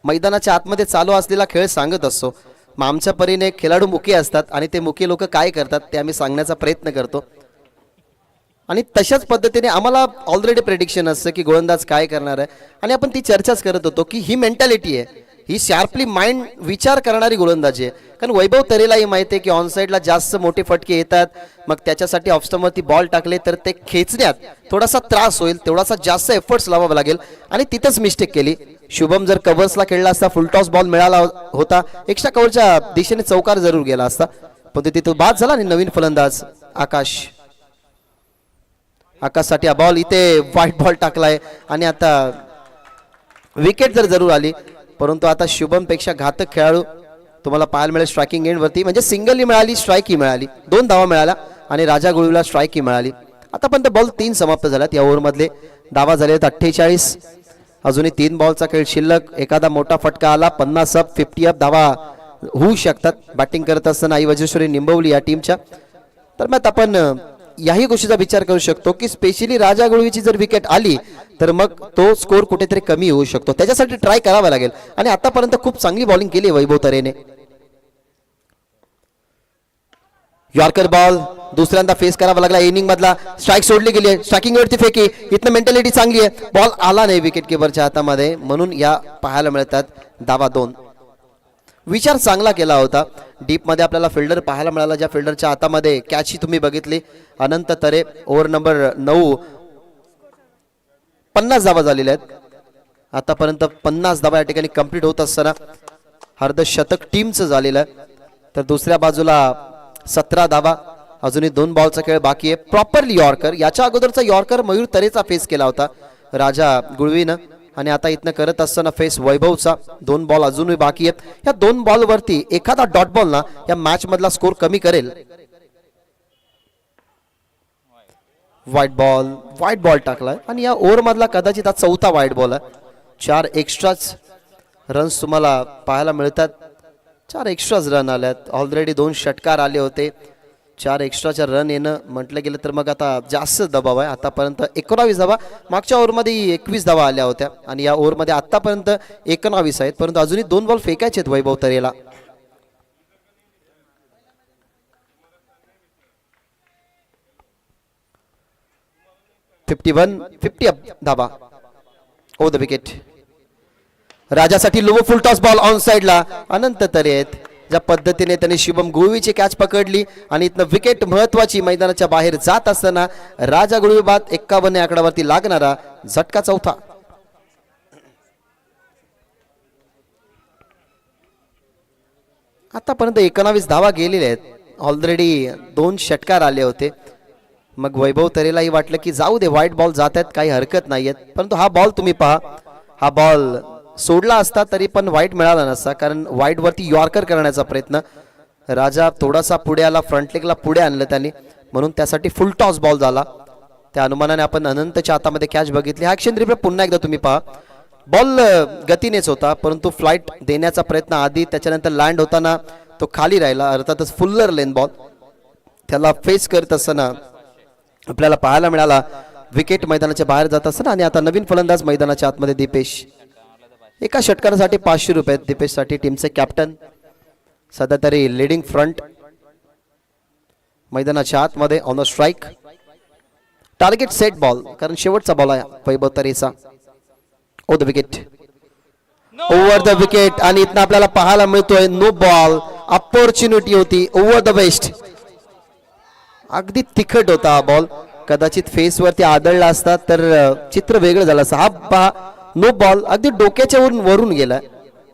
मैदानाच्या आतमध्ये चालू असलेला खेळ सांगत असतो. मग आमच्या परीने खेळाडू मुके असतात आणि ते मुके लोक काय करतात ते आम्ही सांगण्याचा प्रयत्न करतो. आणि तशाच पद्धतीने आम्हाला ऑलरेडी प्रेडिक्शन असतं की गोलंदाज काय करणार आहे आणि आपण ती चर्चाच करत होतो की ही मेंटॅलिटी आहे, ही शार्पली माइंड विचार करणारी गोलंदाजी आहे. कारण वैभव तरेलाही माहिती आहे की ऑनसाइडला जास्त मोठे फटके येतात, मग त्याच्यासाठी ऑफस्टमवरती बॉल टाकले तर ते खेचण्यात थोडासा त्रास होईल, तेवढासा जास्त एफर्ट्स लावावा लागेल आणि तिथंच मिस्टेक केली. शुभम जर कव्हर्सला खेळला असता फुलटॉस बॉल मिळाला होता, एक्स्ट्रा कव्हरच्या दिशेने चौकार जरूर गेला असता, पण ते तिथं बाद झाला. आणि नवीन फलंदाज आकाशसाठी हा बॉल, इथे व्हाईट बॉल टाकलाय आणि आता विकेट जरूर आली. परंतु आता शुभम पेक्षा घातक खेळाडू तुम्हाला पाहायला मिळेल स्ट्रायकिंग एंड वरती. म्हणजे सिंगलही मिळाली, स्ट्राईकही मिळाली, 2 धावा मिळाला आणि राजा गुळवीला स्ट्राईकही मिळाली. आतापर्यंत बॉल 3 समाप्त झाल्यात या ओव्हरमधले. धावा झाले आहेत 48. अजूनही 3 बॉलचा खेळ शिल्लक. एखादा मोठा फटका आला 50 अप 50 अप धावा होऊ शकतात बॅटिंग करत असताना आई वज्रेश्वरी निंबवली या टीमच्या. तर मग आपण याही गोष्टीचा विचार करू शकतो की स्पेशली राजा गुळवीची जर विकेट आली तर मग तो स्कोर कुठेतरी कमी होऊ शकतो, त्याच्यासाठी ट्राय करावा लागेल. आणि आतापर्यंत खूप चांगली बॉलिंग केली वैभव तरेने. यॉर्कर बॉल दुसऱ्यांदा फेस करावा लागला इनिंग मधला. स्ट्राईक सोडली गेली आहे, स्ट्रायकिंग वरती फेकी. इथनं मेंटॅलिटी चांगली आहे, बॉल आला नाही विकेट किपरच्या हातामध्ये म्हणून या पाहायला मिळतात धावा 2. विचार चांगला केला होता. डीप मध्ये आपल्याला फिल्डर पाहायला मिळाला, ज्या फिल्डरच्या हातामध्ये कॅच ही तुम्ही बघितली. अनंत तरे ओव्हर नंबर 9. 50 धावा झालेल्या आहेत आतापर्यंत. 50 धावा या ठिकाणी कंप्लीट होत असताना अर्धशतक टीमचं झालेलं आहे. तर दुसऱ्या बाजूला 17 धावा. अजूनही 2 बॉलचा खेळ बाकी आहे. प्रॉपरली यॉर्कर, याच्या अगोदरचा यॉर्कर मयूर तरेचा फेस केला होता राजा गुळवीनं आणि आता इथनं करत असताना फेस वैभवचा. 2 बॉल अजूनही बाकी आहेत. या 2 बॉल वरती एखादा डॉट बॉल ना या मॅच मधला स्कोर कमी करेल. व्हाईट बॉल टाकलाय आणि या ओव्हर मधला कदाचित हा 4था व्हाईट बॉल आहे. 4 एक्स्ट्राच रन्स तुम्हाला पाहायला मिळतात. 4 एक्स्ट्राच रन आल्यात. ऑलरेडी 2 षटकार आले होते. 4 एक्स्ट्राच्या रन येणं म्हटलं गेलं तर मग आता जास्त दबाव आहे. आतापर्यंत 19 धावा, मागच्या ओव्हरमध्ये 21 धावा आल्या होत्या आणि या ओव्हरमध्ये आतापर्यंत 19 आहेत. परंतु अजूनही 2 बॉल फेकायचे आहेत वैभव तरेला. 50 अप धाबा. Over the wicket. राजासाठी low full toss ball on साइडला. अनंत तरे आहेत. ज्या पद्धतीने त्यांनी शुभम गुळवीची कॅच पकडली आणि इथनं विकेट महत्वाची मैदानाच्या बाहेर जात असताना राजा गुळवी बाद 51 या आकड्यावरती लागणारा झटका चौथा. आतापर्यंत 19 धावा गेलेल्या आहेत. ऑलरेडी 2 षटकार आले होते. मग वैभव तरेलाही वाटलं की जाऊ दे, व्हाईट बॉल जात आहेत, काही हरकत नाहीयेत. परंतु हा बॉल तुम्ही पहा, हा बॉल सोडला असता तरी पण वाईट मिळाला नसता, कारण वाईट वरती यॉर्कर करण्याचा प्रयत्न. राजा थोडासा पुढे आला, फ्रंट लेगला पुढे आणलं त्यांनी, म्हणून त्यासाठी फुल टॉस बॉल झाला. त्या अनुमानाने आपण अनंतच्या हातामध्ये कॅच बघितली. हा ॲक्शन रिप्ले पुन्हा एकदा तुम्ही पहा. बॉल गतीनेच होता, परंतु फ्लाईट देण्याचा प्रयत्न आधी, त्याच्यानंतर लँड होताना तो खाली राहिला. अर्थातच फुल्लर लेन बॉल त्याला फेस करत असताना आपल्याला पाहायला मिळाला. विकेट मैदानाच्या बाहेर जात असताना. आणि आता नवीन फलंदाज मैदानाच्या आतमध्ये दीपेश. एका षटकारासाठी 500 रुपये दीपेशसाठी, टीमचे कॅप्टन. सध्या तरी लिडिंग फ्रंट मैदानाच्या आतमध्ये. On the strike. Target set ball, कारण शेवटचा बॉल आहे वैभव तरेचा. Over the wicket. Over the wicket. आणि इथं आपल्याला पाहायला मिळतोय नो बॉल. अपॉर्च्युनिटी होती ओव्हर द वेस्ट. अगदी तिखट होता हा बॉल. कदाचित फेस वरती आदळला असता तर चित्र वेगळं झालं असतं. हा नो बॉल अगदी डोक्याच्या वरून गेला.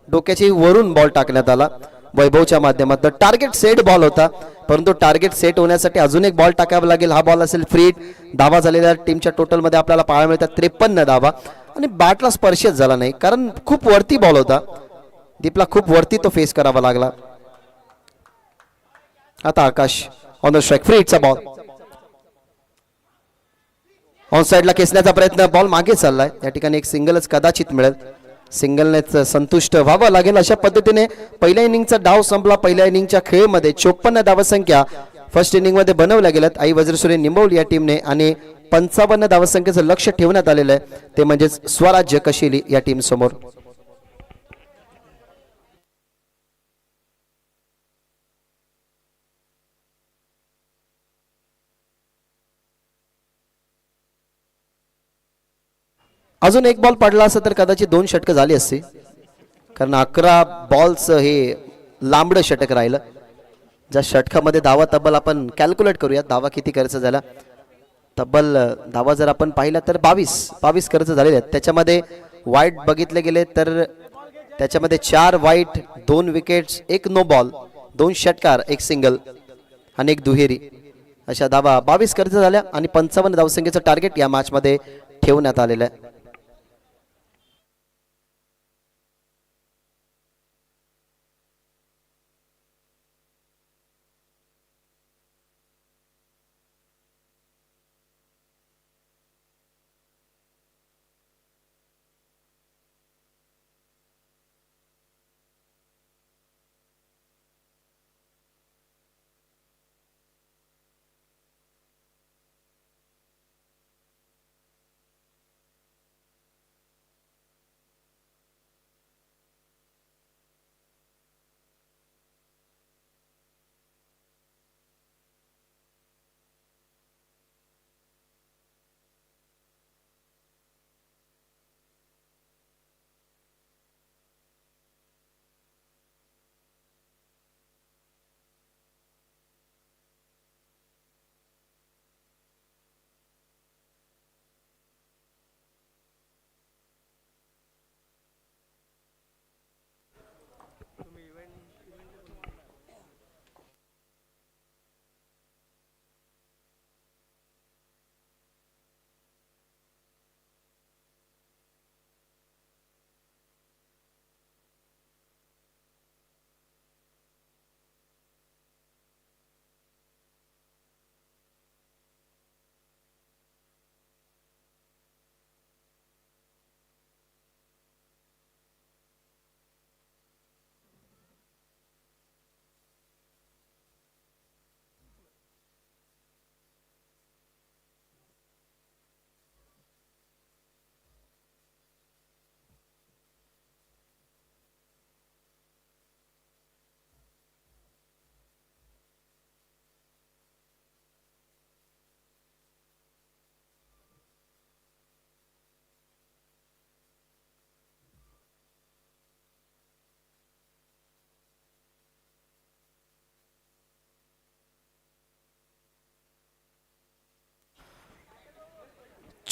डोक्याच्या वरून बॉल टाकण्यात आला वैभवच्या माध्यमातून. टार्गेट सेट बॉल होता, परंतु टार्गेट सेट होण्यासाठी अजून एक बॉल टाकावा लागेल. हा बॉल असेल फ्री हिट. धावा झालेल्या टीमच्या टोटलमध्ये आपल्याला पाहायला मिळतात 53 धावा. आणि बॅटला स्पर्शच झाला नाही, कारण खूप वरती बॉल होता. दीपला खूप वरती तो फेस करावा लागला. आता Akash on the strike. Free हिटचा बॉल ऑन साइडला खेचण्याचा प्रयत्न. बॉल मागे चाललाय. या ठिकाणी एक सिंगलच कदाचित मिळेल. सिंगलनेच संतुष्ट व्हावं लागेल. अशा पद्धतीने पहिल्या इनिंगचा डाव संपला. पहिल्या इनिंगच्या खेळमध्ये 54 धावसंख्या फर्स्ट इनिंग मध्ये बनवल्या गेल्यात आई वज्रसूर्य निंबवली या टीमने. आणि 55 धावसंख्येचं लक्ष ठेवण्यात आलेलं आहे, ते म्हणजेच स्वराज्य कशिली या टीम समोर. अजून एक बॉल पडला असता तर कदाचित 2 षटकं झाली असती, कारण 11 बॉलचं हे लांबडं षटक राहिलं. ज्या षटकामध्ये धावा तब्बल आपण कॅल्क्युलेट करूया धावा किती खर्च झाला. तब्बल धावा जर आपण पाहिला तर 22 खर्च झालेले आहेत. त्याच्यामध्ये वाईट बघितले गेले तर त्याच्यामध्ये 4 वाईट, 2 विकेट्स, 1 नो बॉल, 2 षटकार, 1 सिंगल आणि 1 दुहेरी, अशा धावा 22 खर्च झाल्या. आणि 55 धावसंख्येचं टार्गेट या मॅच मध्ये ठेवण्यात आलेलं आहे.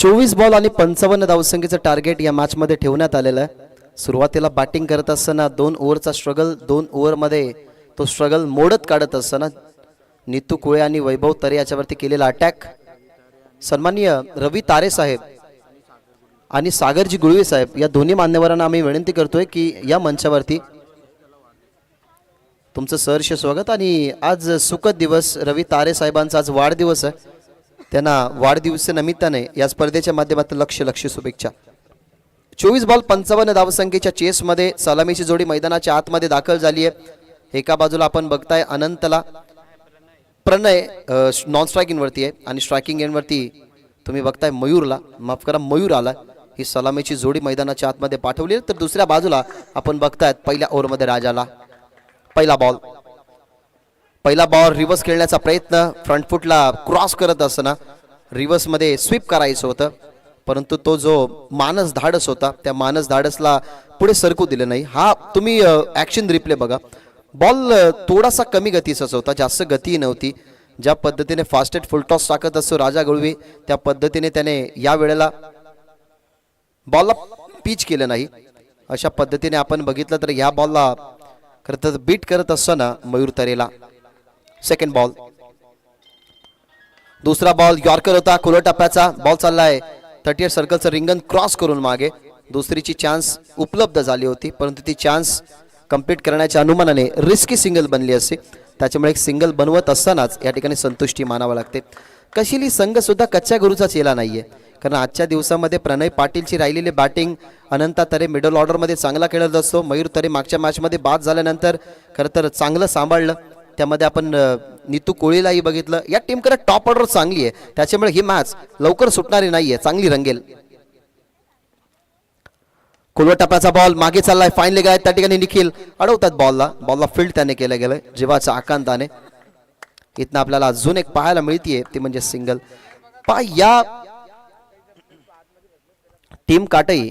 24 बॉल आणि 55 धावसंख्येचं टार्गेट या मॅच मध्ये ठेवण्यात आलेलं आहे. सुरुवातीला बॅटिंग करत असताना 2 ओव्हरचा स्ट्रगल, 2 ओव्हरमध्ये तो स्ट्रगल मोडत काढत असताना नीतू कुळे आणि वैभव तरे याच्यावरती केलेला अटॅक. सन्माननीय रवी तारे साहेब आणि सागरजी गुळवे साहेब या दोन्ही मान्यवरांना आम्ही विनंती करतोय की या मंचावरती तुमचं सहर्ष स्वागत. आणि आज सुखद दिवस, रवी तारे साहेबांचा आज वाढदिवस आहे. त्यांना वाढदिवसानिमित्ताने या स्पर्धेच्या माध्यमातून लक्ष शुभेच्छा. 24 बॉल 55 धावसंख्येच्या चेसमध्ये सलामीची जोडी मैदानाच्या आतमध्ये दाखल झाली आहे. एका बाजूला आपण बघताय अनंतला, प्रणय नॉन स्ट्रायकिंग वरती आहे आणि स्ट्रायकिंग एंडवरती तुम्ही बघताय मयूरला, माफ करा मयूर आला. ही सलामीची जोडी मैदानाच्या आतमध्ये पाठवली. तर दुसऱ्या बाजूला आपण बघतायत पहिल्या ओव्हरमध्ये राजाला पहिला बॉल रिव्हर्स खेळण्याचा प्रयत्न, फ्रंट फुटला क्रॉस करत असताना रिव्हर्समध्ये स्वीप करायचं होतं, परंतु तो जो मानस धाडस होता त्या मानस धाडसला पुढे सरकू दिलं नाही. हा तुम्ही ॲक्शन रिप्ले बघा. बॉल थोडासा कमी गतीचाच होता, जास्त गती नव्हती. ज्या पद्धतीने फास्टेस्ट फुलटॉस टाकत असतो राजा गुळवे, त्या पद्धतीने त्याने या वेळेला बॉलला पिच केलं नाही. अशा पद्धतीने आपण बघितलं तर या बॉलला खरं तर बीट करत असताना मयूर तरेला. सेकंड बॉल, दुसरा बॉल यॉर्कर होता, खुल्या टप्प्याचा बॉल चाललाय 38 सर्कलचं रिंगण क्रॉस करून मागे. दुसरीची चान्स उपलब्ध झाली होती, परंतु ती चान्स कंप्लीट करण्याच्या अनुमानाने रिस्की सिंगल बनली असते. त्याच्यामुळे एक सिंगल बनवत असतानाच या ठिकाणी संतुष्टी मानावं लागते. कशिली संघ सुद्धा कच्च्या गुरूचा चेला नाहीये, कारण आजच्या दिवसामध्ये प्रणय पाटीलची राहिलेली बॅटिंग, अनंता तरे मिडल ऑर्डरमध्ये चांगला खेळत असतो. मयूर तरे मागच्या मॅचमध्ये बाद झाल्यानंतर खरं तर चांगलं सांभाळलं. त्यामध्ये आपण नीतू कोळीलाही बघितलं. या टीमकडे टॉप ऑर्डर चांगली आहे, त्याच्यामुळे ही मॅच लवकर सुटणारी नाहीये, चांगली रंगेल. खुल्या टप्प्याचा बॉल मागे चाललाय, फाईन लेग आहे, त्या ठिकाणी निखिल अडवतात बॉलला फील्ड त्याने केलं गेलं जीवाच्या आकांताने. इथनं आपल्याला अजून एक पाहायला मिळतीये ती म्हणजे सिंगल. या टीम काटई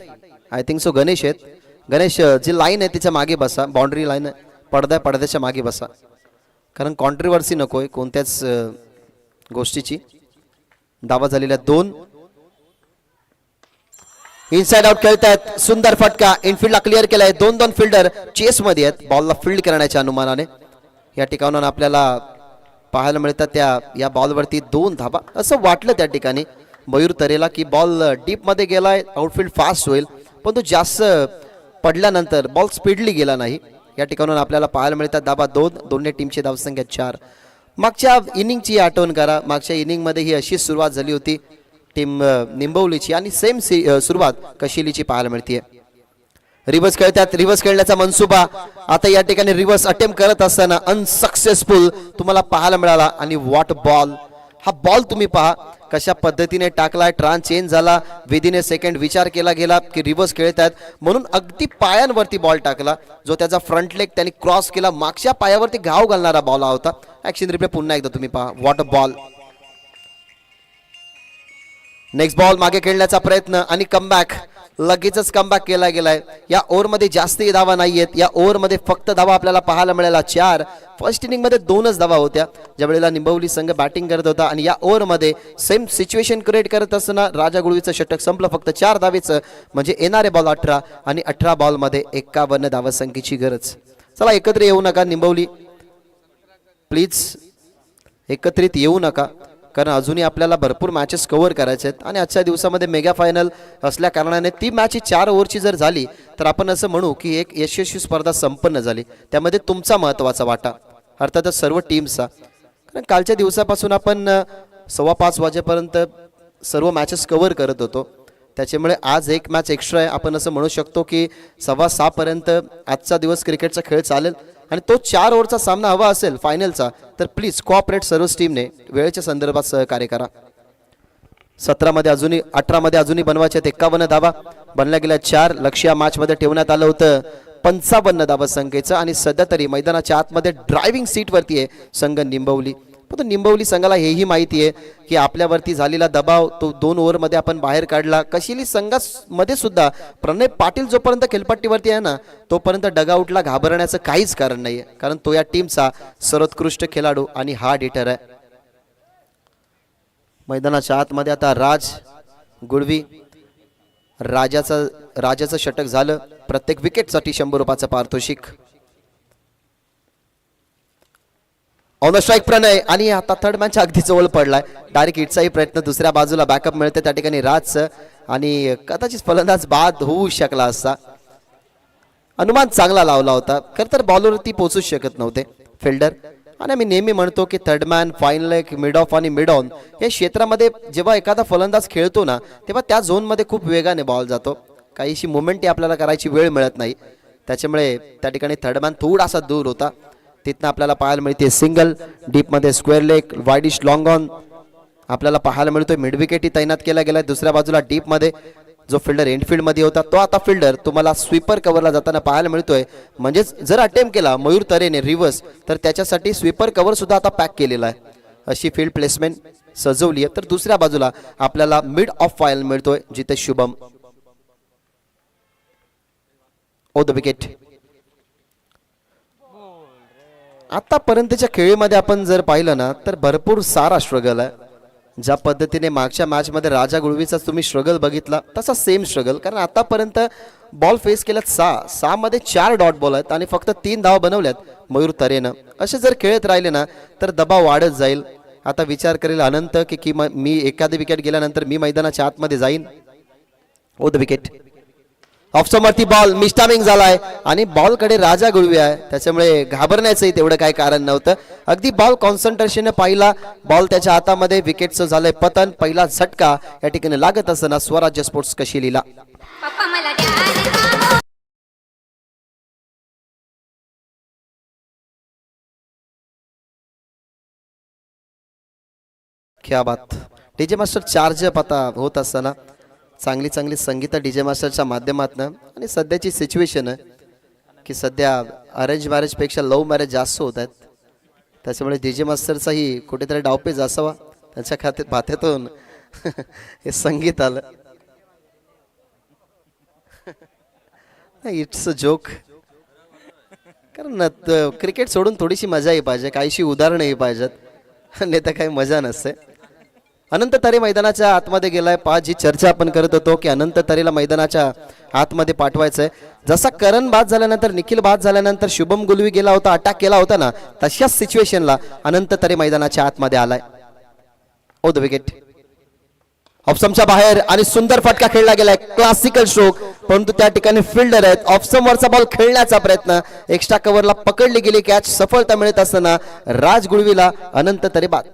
आय थिंक सो गणेश आहेत. गणेश जी लाईन आहे तिच्या मागे बसा, बाउंड्री लाईन पडद्याच्या मागे बसा, कारण कॉन्ट्रोवर्सी नकोय कोणत्याच गोष्टीची. दावा झालेल्या 2 इनसाइड आउट खेळतायत. सुंदर फटका इनफिल्डला क्लिअर केलाय. 2 फिल्डर चेस मध्ये आहेत बॉलला फील्ड करण्याच्या अनुमानाने. या ठिकाणाहून आपल्याला पाहायला मिळतात त्या या बॉलवरती 2 धाबा. असं वाटलं त्या ठिकाणी मयूर तरेला की बॉल डीप मध्ये गेलाय, आउटफील्ड फास्ट होईल, पण तो जास्त पडल्यानंतर बॉल स्पीडली गेला नाही. या ठिकाणून आपल्याला पाहायला मिळतात धाबा 2. दोन्ही टीमची धावसंख्या 4. मागच्या इनिंगची आठवण करा. मागच्या इनिंगमध्ये ही अशी सुरुवात झाली होती टीम निंबवलीची आणि सेम सुरुवात कशिलीची पाहायला मिळते. रिव्हर्स खेळतात, रिव्हर्स खेळण्याचा मनसुबा आता या ठिकाणी रिव्हर्स अटेम्प्ट करत असताना अनसक्सेसफुल तुम्हाला पाहायला मिळाला. आणि व्हॉट बॉल, हा बॉल तुम्ही पहा कशा पद्धतीने टाकलाय. ट्रान्स चेंज झाला, विदिन ए सेकंड विचार केला गेला की रिव्हर्स खेळतात म्हणून अगदी पायांवरती बॉल टाकला. जो त्याचा फ्रंट लेग त्यांनी क्रॉस केला, मागच्या पायावरती घाव घालणारा बॉल होता. ऍक्शन रिप्ले पुन्हा एकदा तुम्ही पहा. What a ball. Next ball मागे खेळण्याचा प्रयत्न आणि कमबॅक, लगेचच कमबॅक केला गेलाय. या ओव्हरमध्ये जास्तही धावा नाहीयेत. या ओव्हरमध्ये फक्त धावा आपल्याला पाहायला मिळाला 4. फर्स्ट इनिंग मध्ये 2च धावा होत्या ज्या वेळेला निंबवली संघ बॅटिंग करत होता. आणि या ओव्हरमध्ये सेम सिच्युएशन क्रिएट करत असताना राजा गुळवीचं षटक संपलं. फक्त 4 धावेचं, म्हणजे येणारे बॉल 18 आणि 18 बॉलमध्ये 51 धावसंख्येची गरज. चला एकत्र येऊ नका निंबवली, प्लीज एकत्रित येऊ नका, कारण अजूनही आपल्याला भरपूर मॅचेस कव्हर करायचे आहेत. आणि आजच्या दिवसामध्ये मेगा फायनल असल्या कारणाने ती मॅच 4 ओव्हरची जर झाली तर आपण असं म्हणू की एक यशस्वी स्पर्धा संपन्न झाली. त्यामध्ये तुमचा महत्त्वाचा वाटा, अर्थातच सर्व टीमचा. कारण कालच्या दिवसापासून आपण 5:15 वाजेपर्यंत सर्व मॅचेस कव्हर करत होतो, त्याच्यामुळे आज एक मॅच एक्स्ट्रा आहे. आपण असं म्हणू शकतो की 6:15 पर्यंत आजचा दिवस क्रिकेटचा खेळ चालेल. आणि तो 4 ओव्हरचा सामना हवा असेल फायनलचा तर प्लीज कोऑपरेट सर्वच टीमने वेळेच्या संदर्भात सहकार्य करा. 18 मध्ये अजूनही बनवायचे 51 धावा बनल्या गेल्या 4. लक्ष्य या मॅच मध्ये ठेवण्यात आलं होतं 55 धावा संख्येचं. आणि सध्या तरी मैदानाच्या आतमध्ये ड्रायव्हिंग सीट वरती आहे संघ निंबवली. पण निंबवली संघाला हेही माहिती आहे की आपल्यावरती झालेला दबाव तो 2 ओव्हरमध्ये आपण बाहेर काढला. कशिली संघामध्ये सुद्धा प्रणय पाटील जोपर्यंत खेळपट्टीवरती आहे ना तोपर्यंत डगआउटला घाबरण्याचं काहीच कारण नाहीये, कारण तो या टीमचा सर्वोत्कृष्ट खेळाडू आणि हार्ड हिटर आहे. मैदानाच्या आतमध्ये आता राज गुळवी राजाचं षटक झालं. प्रत्येक विकेटसाठी 100 रुपयाचं पारितोषिक. ऑन द स्ट्राईक प्रणय आणि आता थर्ड मॅनच्या अगदी जवळ पडलाय. डायरेक्ट हिटचाही प्रयत्न, दुसऱ्या बाजूला बॅकअप मिळते त्या ठिकाणी राजचं आणि कदाचित फलंदाज बाद होऊ शकला असता. अनुमान चांगला लावला होता. खरं तर बॉलरवरती पोहोचूच शकत नव्हते फिल्डर. आणि मी नेहमी म्हणतो की third man, fine leg, mid of आणि मिड ऑन या क्षेत्रामध्ये जेव्हा एखादा फलंदाज खेळतो ना तेव्हा त्या झोनमध्ये खूप वेगाने बॉल जातो. काहीशी मुवमेंटही आपल्याला करायची वेळ मिळत नाही. त्याच्यामुळे त्या ठिकाणी थर्ड मॅन थोडासा दूर होता. तिथनं आपल्याला पाहायला मिळते सिंगल, डीपमध्ये square leg, wideish long on आपल्याला पाहायला मिळतोय. मिड विकेटही तैनात केला गेला. दुसऱ्या बाजूला डीपमध्ये जो फिल्डर एंडफील्ड मध्ये होता तो आता फिल्डर तुम्हाला स्वीपर कव्हरला जाताना पाहायला मिळतोय. म्हणजेच जर अटेम्प्ट केला मयूर तरेने रिव्हर्स तर त्याच्यासाठी स्वीपर कव्हर सुद्धा आता पॅक केलेला आहे. अशी फील्ड प्लेसमेंट सजवली आहे. तर दुसऱ्या बाजूला आपल्याला मिड ऑफ पाहायला मिळतोय जिथे शुभम ओ द विकेट. आतापर्यंतच्या खेळीमध्ये आपण जर पाहिलं ना तर भरपूर सारा स्ट्रगल आहे. ज्या पद्धतीने मागच्या मॅचमध्ये राजा गुळवीचा तुम्ही स्ट्रगल बघितला तसा सेम स्ट्रगल. कारण आतापर्यंत बॉल फेस केल्यात 6 मध्ये 4 डॉट बॉल आहेत आणि फक्त 3 धावा बनवल्यात मयूर तरेनं. असे जर खेळत राहिले ना तर दबाव वाढत जाईल. आता विचार करेल अनंत की मी एखादी विकेट गेल्यानंतर मी मैदानाच्या आतमध्ये जाईन. ओ द विकेट. ऑफ समर्थी बॉल मिस्टामिंग झालाय आणि बॉल कडे राजा गुळवी आहे. त्याच्यामुळे घाबरण्याचंही तेवढं काही कारण नव्हतं. अगदी बॉल कॉन्सन्ट्रेशन पाहिला. बॉल त्याच्या हातामध्ये, विकेटचं झालंय पतन. पहिला झटका या ठिकाणी लागत असताना स्वराज्य स्पोर्ट्स कशिलीला. क्या बात. डीजे मास्टर चार्ज अप आता होत असताना चांगली संगीत डीजे मास्टरच्या माध्यमातून. आणि सध्याची सिच्युएशन आहे की सध्या अरेंज मॅरेजपेक्षा लव्ह मॅरेज जास्त होत आहेत. त्याच्यामुळे डीजे मास्टरचाही कुठेतरी डावपेच असावा. त्यांच्या खात्यातून हे संगीत आलं. It's a joke. कारण क्रिकेट सोडून थोडीशी मजाही पाहिजे, काहीशी उदाहरणंही पाहिजेत. नाही तर काही मजा नसते. अनंत तरे मैदानाच्या आतमध्ये गेलाय. जी चर्चा आपण करत होतो की अनंत तरेला मैदानाच्या आतमध्ये पाठवायचंय. जसा करण बाद झाल्यानंतर, निखिल बाद झाल्यानंतर शुभम गुलवी गेला होता, अटॅक केला होता ना, तशाच सिच्युएशनला अनंत तरे मैदानाच्या आतमध्ये आलाय. ओ द विकेट. ऑफसमच्या बाहेर आणि सुंदर फटका खेळला गेलाय. Classical stroke. परंतु त्या ठिकाणी फिल्डर आहेत. ऑफसम वरचा बॉल खेळण्याचा प्रयत्न, एक्स्ट्रा कव्हरला पकडली गेली कॅच. सफलता मिळत असताना राज गुळवीला अनंत तरे बाद.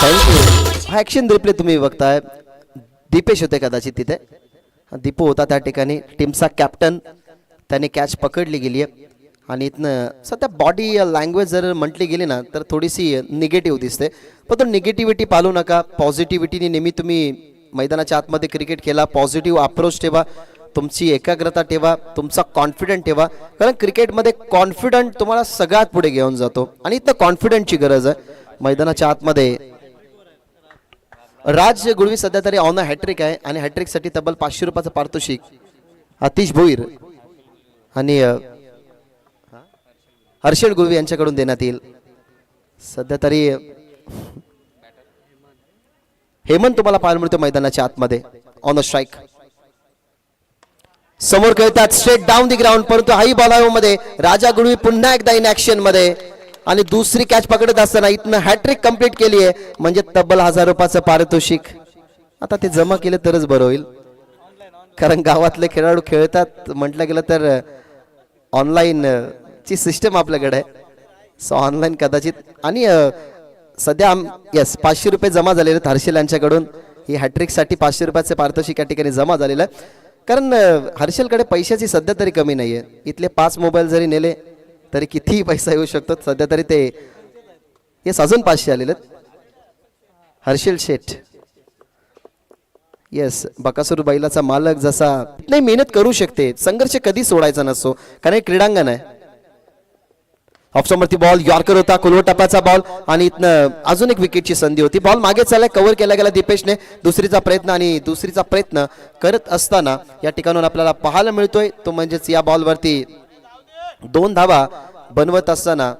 थँक्यू. ऍक्शन रिप्ले तुम्ही बघताय. दीपेश होते कदाचित तिथे. दीपू होता त्या ठिकाणी, टीमचा कॅप्टन. त्याने कॅच पकडली गेली आहे. आणि इथनं सध्या बॉडी लँग्वेज जर म्हटली गेली ना तर थोडीशी निगेटिव्ह दिसते. पण तो निगेटिव्हिटी पालू नका. पॉझिटिव्हिटीने नेहमी तुम्ही मैदानाच्या आतमध्ये क्रिकेट खेळा. पॉझिटिव्ह अप्रोच ठेवा. तुमची एकाग्रता ठेवा. तुमचा कॉन्फिडंट ठेवा. कारण क्रिकेटमध्ये कॉन्फिडंट तुम्हाला सगळ्यात पुढे घेऊन जातो. आणि इथं कॉन्फिडंटची गरज आहे. मैदानाच्या आतमध्ये राज गुळवी सध्या तरी ऑन अ हॅट्रिक आहे. आणि हॅट्रिकसाठी तब्बल 500 रुपयाचं पारितोषिक अतिश भोईर आणि हर्षल गुळवी यांच्याकडून देण्यात येईल. सध्या तरी हेमंत तुम्हाला पाहायला मिळतो मैदानाच्या आतमध्ये ऑन अ स्ट्राईक. समोर खेळतात स्ट्रेट डाऊन दी ग्राउंड. परंतु हाई बॉलामध्ये राजा गुळवी पुन्हा एकदा इन ऍक्शन मध्ये. आणि दुसरी कॅच पकडत असताना इथनं हॅट्रिक कंप्लीट केली आहे. म्हणजे तब्बल 1000 रुपयाचं पारितोषिक. आता ते जमा केलं तरच बरं होईल. कारण गावातले खेळाडू खेळतात म्हटलं गेलं तर ऑनलाईन ची सिस्टम आपल्याकडे आहे. सो ऑनलाईन कदाचित. आणि सध्या येस 500 रुपये जमा झालेले आहेत हर्षल यांच्याकडून. ही हॅट्रिकसाठी 500 रुपयाचे पारितोषिक या ठिकाणी जमा झालेलं आहे. कारण हर्षलकडे पैशाची सध्या तरी कमी नाही आहे. इथले 5 मोबाईल जरी नेले तरी कितीही पैसा येऊ शकतो. सध्या तरी ते येस अजून 500 आलेले आहेत. हर्षल शेठ येस बकासूर बैलाचा मालक जसा नाही मेहनत करू शकते. संघर्ष कधी सोडायचा नसतो कारण हे क्रीडांगण आहे. ऑफसमवरती बॉल यॉर्कर होता. कुलवर टप्प्याचा बॉल आणि इथनं अजून एक विकेटची संधी होती. बॉल मागे चाललाय. कव्हर केला गेला दीपेशने. दुसरीचा प्रयत्न करत असताना या ठिकाणून आपल्याला पाहायला मिळतोय तो म्हणजेच या बॉलवरती 2 धावा बनवत असताना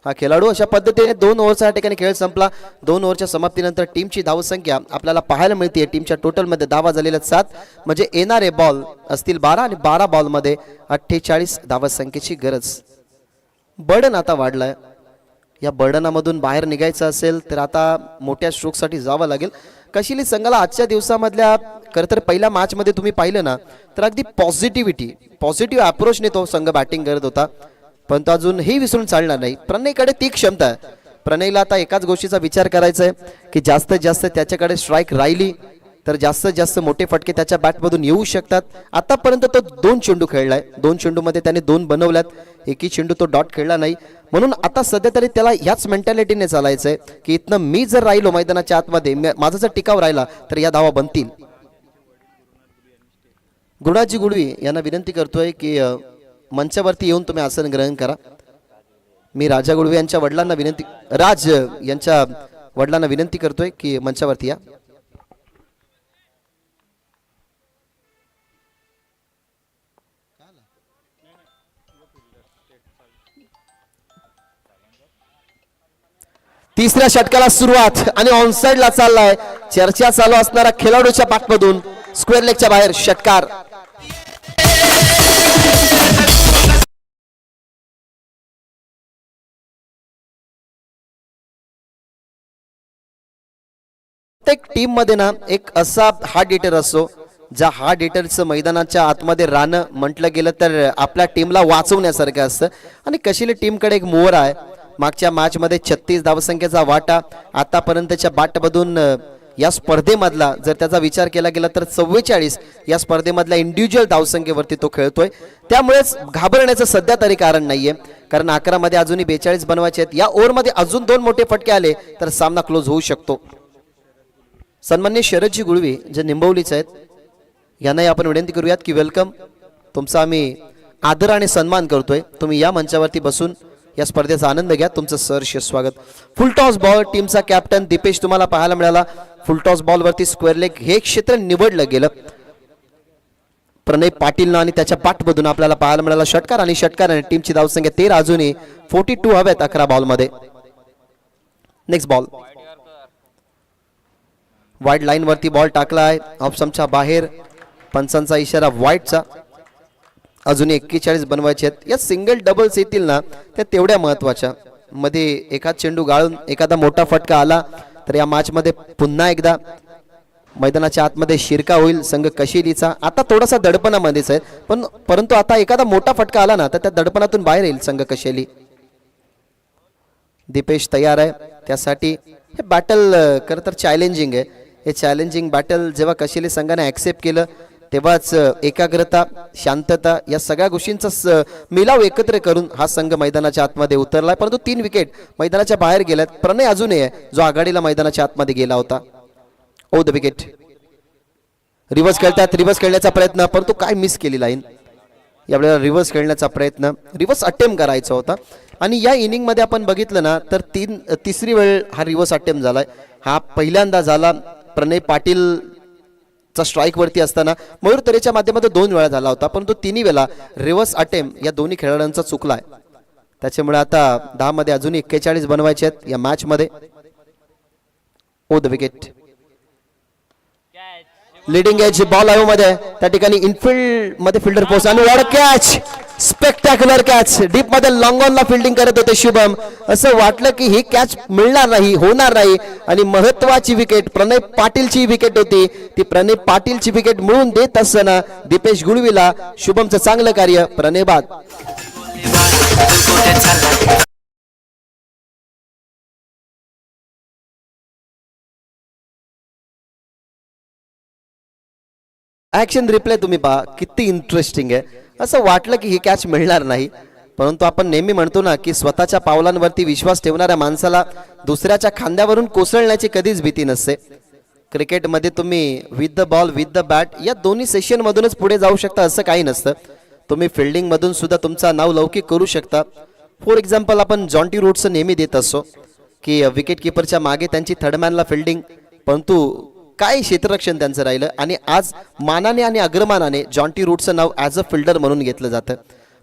हा खेळाडू अशा पद्धतीने 2 ओव्हरचा या ठिकाणी खेळ संपला. 2 ओव्हरच्या समाप्तीनंतर टीमची धावसंख्या आपल्याला पाहायला मिळते. टीमच्या टोटलमध्ये धावा झालेल्या 7, म्हणजे येणारे बॉल असतील 12 आणि 12 बॉलमध्ये 48 धावसंख्येची गरज. बर्डन आता वाढलाय. या बर्डनामधून बाहेर निघायचं असेल तर आता मोठ्या स्ट्रोकसाठी जावं लागेल. कशिली संघाला आजच्या दिवसामधल्या खरं तर पहिल्या मॅचमध्ये तुम्ही पाहिलं ना तर अगदी पॉझिटिव्ह अप्रोचने तो संघ बॅटिंग करत होता, पण तो अजून हे विसरून चालणार नाही. प्रणयकडे ती क्षमता आहे. प्रणयला आता एकाच गोष्टीचा विचार करायचा आहे की जास्तीत जास्त त्याच्याकडे स्ट्राईक राहिली तर जास्तीत जास्त मोठे फटके त्याच्या बॅटमधून येऊ शकतात. आतापर्यंत तो 2 चेंडू खेळलाय. 2 चेंडूमध्ये त्याने 2 बनवल्यात. एकही चेंडू तो डॉट खेळला नाही. म्हणून आता सध्या तरी त्याला ह्याच मेंटॅलिटीने चालायचं आहे की इथनं मी जर राहिलो मैदानाच्या आतमध्ये, माझा जर टिकाव राहिला तर या धावा बनतील. गुणाजी गुडवी यांना विनंती करतोय की मंचावरती येऊन तुम्ही आसन ग्रहण करा. मी राजा गुडवे यांच्या वडिलांना विनंती करतोय की मंचावरती या. तिसऱ्या षटकाला सुरुवात आणि ऑनसाइडला चाललाय. चर्चा चालू असणारा खेळाडूच्या बॅटमधून स्क्वेअर लेगच्या बाहेर षटकार. प्रत्येक टीम मध्ये ना एक असा हार्ड हिटर असतो ज्या हार्ड हिटरचं मैदानाच्या आतमध्ये राहणं म्हटलं गेलं तर आपल्या टीमला वाचवण्यासारखं असतं. आणि कशिली टीमकडे एक मोहर आहे. मागच्या मॅच मध्ये 36 धावसंख्येचा वाटा. आतापर्यंतच्या बॅटमधून या स्पर्धेमधला जर त्याचा विचार केला गेला तर 44 या स्पर्धेमधल्या इंडिव्हिज्युअल धावसंख्येवरती तो खेळतोय. त्यामुळेच घाबरण्याचं सध्या तरी कारण नाहीये, कारण 11 मध्ये अजूनही 42 बनवायचे आहेत. या ओव्हरमध्ये अजून 2 मोठे फटके आले तर सामना क्लोज होऊ शकतो. सन्माननीय शरदजी गुळवी जे निंबवलीचे आहेत यांनाही आपण विनंती करूयात की वेलकम. तुमचा आम्ही आदर आणि सन्मान करतोय. तुम्ही या मंचावरती बसून या स्पर्धेचा आनंद घ्या. तुमचं सहर्ष स्वागत. फुलटॉस बॉल टीमचा कॅप्टन दीपेश तुम्हाला पाहायला मिळाला. फुलटॉस बॉल वरती स्क्वेअर लेग हे क्षेत्र निवडलं गेलं. प्रणय पाटील आणि त्याच्या पाठमधून आपल्याला पाहायला मिळाला षटकार. आणि षटकाराने टीमची धावसंख्या 13 अजूनही 42 हव्यात 11 बॉल मध्ये. नेक्स्ट बॉल वाईड लाईन वरती बॉल टाकलाय ऑफ स्टंपच्या बाहेर. पंचांचा इशारा वाईडचा. अजून 41 बनवायचे आहेत. या सिंगल डबल्स येतील ना त्या तेवढ्या महत्वाच्या. मध्ये एखाद चेंडू गाळून एखादा मोठा फटका आला तर या मॅच मध्ये पुन्हा एकदा मैदानाच्या आतमध्ये शिरका होईल संघ कशिलीचा. आता थोडासा दडपणामध्येच आहे, परंतु आता एखादा मोठा फटका आला ना तर त्या दडपणातून बाहेर येईल संघ कशिली. दीपेश तयार आहे त्यासाठी. हे बॅटल खरं तर चॅलेंजिंग आहे. हे चॅलेंजिंग बॅटल जेव्हा कशिली संघाने ऍक्सेप्ट केलं तेव्हाच एकाग्रता, शांतता या सगळ्या गोष्टींचा मिलाव एकत्र करून हा संघ मैदानाच्या आतमध्ये उतरलाय. परंतु 3 विकेट मैदानाच्या बाहेर गेल्यात. प्रणय अजूनही आहे जो आघाडीला मैदानाच्या आतमध्ये गेला होता. ओ द विकेट. रिव्हर्स खेळतात. रिव्हर्स खेळण्याचा प्रयत्न, परंतु काय मिस केली लाईन. यावेळेला रिव्हर्स खेळण्याचा प्रयत्न, रिव्हर्स अटेम्प्ट करायचा होता. आणि या इनिंग मध्ये आपण बघितलं ना तर तिसरी वेळ हा रिव्हर्स अटेम्प्ट झालाय. हा पहिल्यांदा झाला प्रणय पाटील चा स्ट्राईक वरती असताना. मयूर तरेच्या माध्यमातून 2 वेळा झाला होता, परंतु 3 वेळा रिव्हर्स अटेम्प्ट या दोन्ही खेळाडूंचा चुकलाय. त्याच्यामुळे आता 10 मध्ये अजून 41 बनवायचे आहेत या मॅच मध्ये. Over the wicket. Leading edge ball आहे मध्ये त्या ठिकाणी इनफिल्ड मध्ये फिल्डर पोस्ट आणि what catch. Spectacular catch. Deep मध्ये लॉंग ऑन ला फिल्डिंग करत होते शुभम. असं वाटलं की ही कॅच मिळणार नाही, होणार नाही. आणि महत्वाची विकेट प्रणय पाटीलची विकेट होती. ती प्रणय पाटीलची विकेट मिळून देत असताना दीपेश गुळवीला शुभमचं चांगलं कार्य. प्रणय बाद. ऍक्शन रिप्ले तुम्ही पहा किती इंटरेस्टिंग आहे. असं वाटलं की ही कॅच मिळणार नाही, परंतु आपण नेहमी म्हणतो ना की स्वतःच्या पावलांवरती विश्वास ठेवणाऱ्या माणसाला दुसऱ्याच्या खांद्यावरून कोसळण्याची कधीच भीती नसते. क्रिकेटमध्ये तुम्ही with the ball with the bat या दोन्ही सेशन मधूनच पुढे जाऊ शकता असं काही नसतं. तुम्ही फिल्डिंग मधून सुद्धा तुमचा नाव लौकिक करू शकता. फॉर एक्झाम्पल आपण जॉन्टी रूट्सचं नेहमी देत असतो की विकेट किपरच्या मागे त्यांची थर्डमॅनला फिल्डिंग, परंतु काय क्षेत्ररक्षण त्यांचं राहिलं. आणि आज मानाने आणि अग्रमानाने जॉन्टी रूटचं नाव ॲज अ फिल्डर म्हणून घेतलं जातं.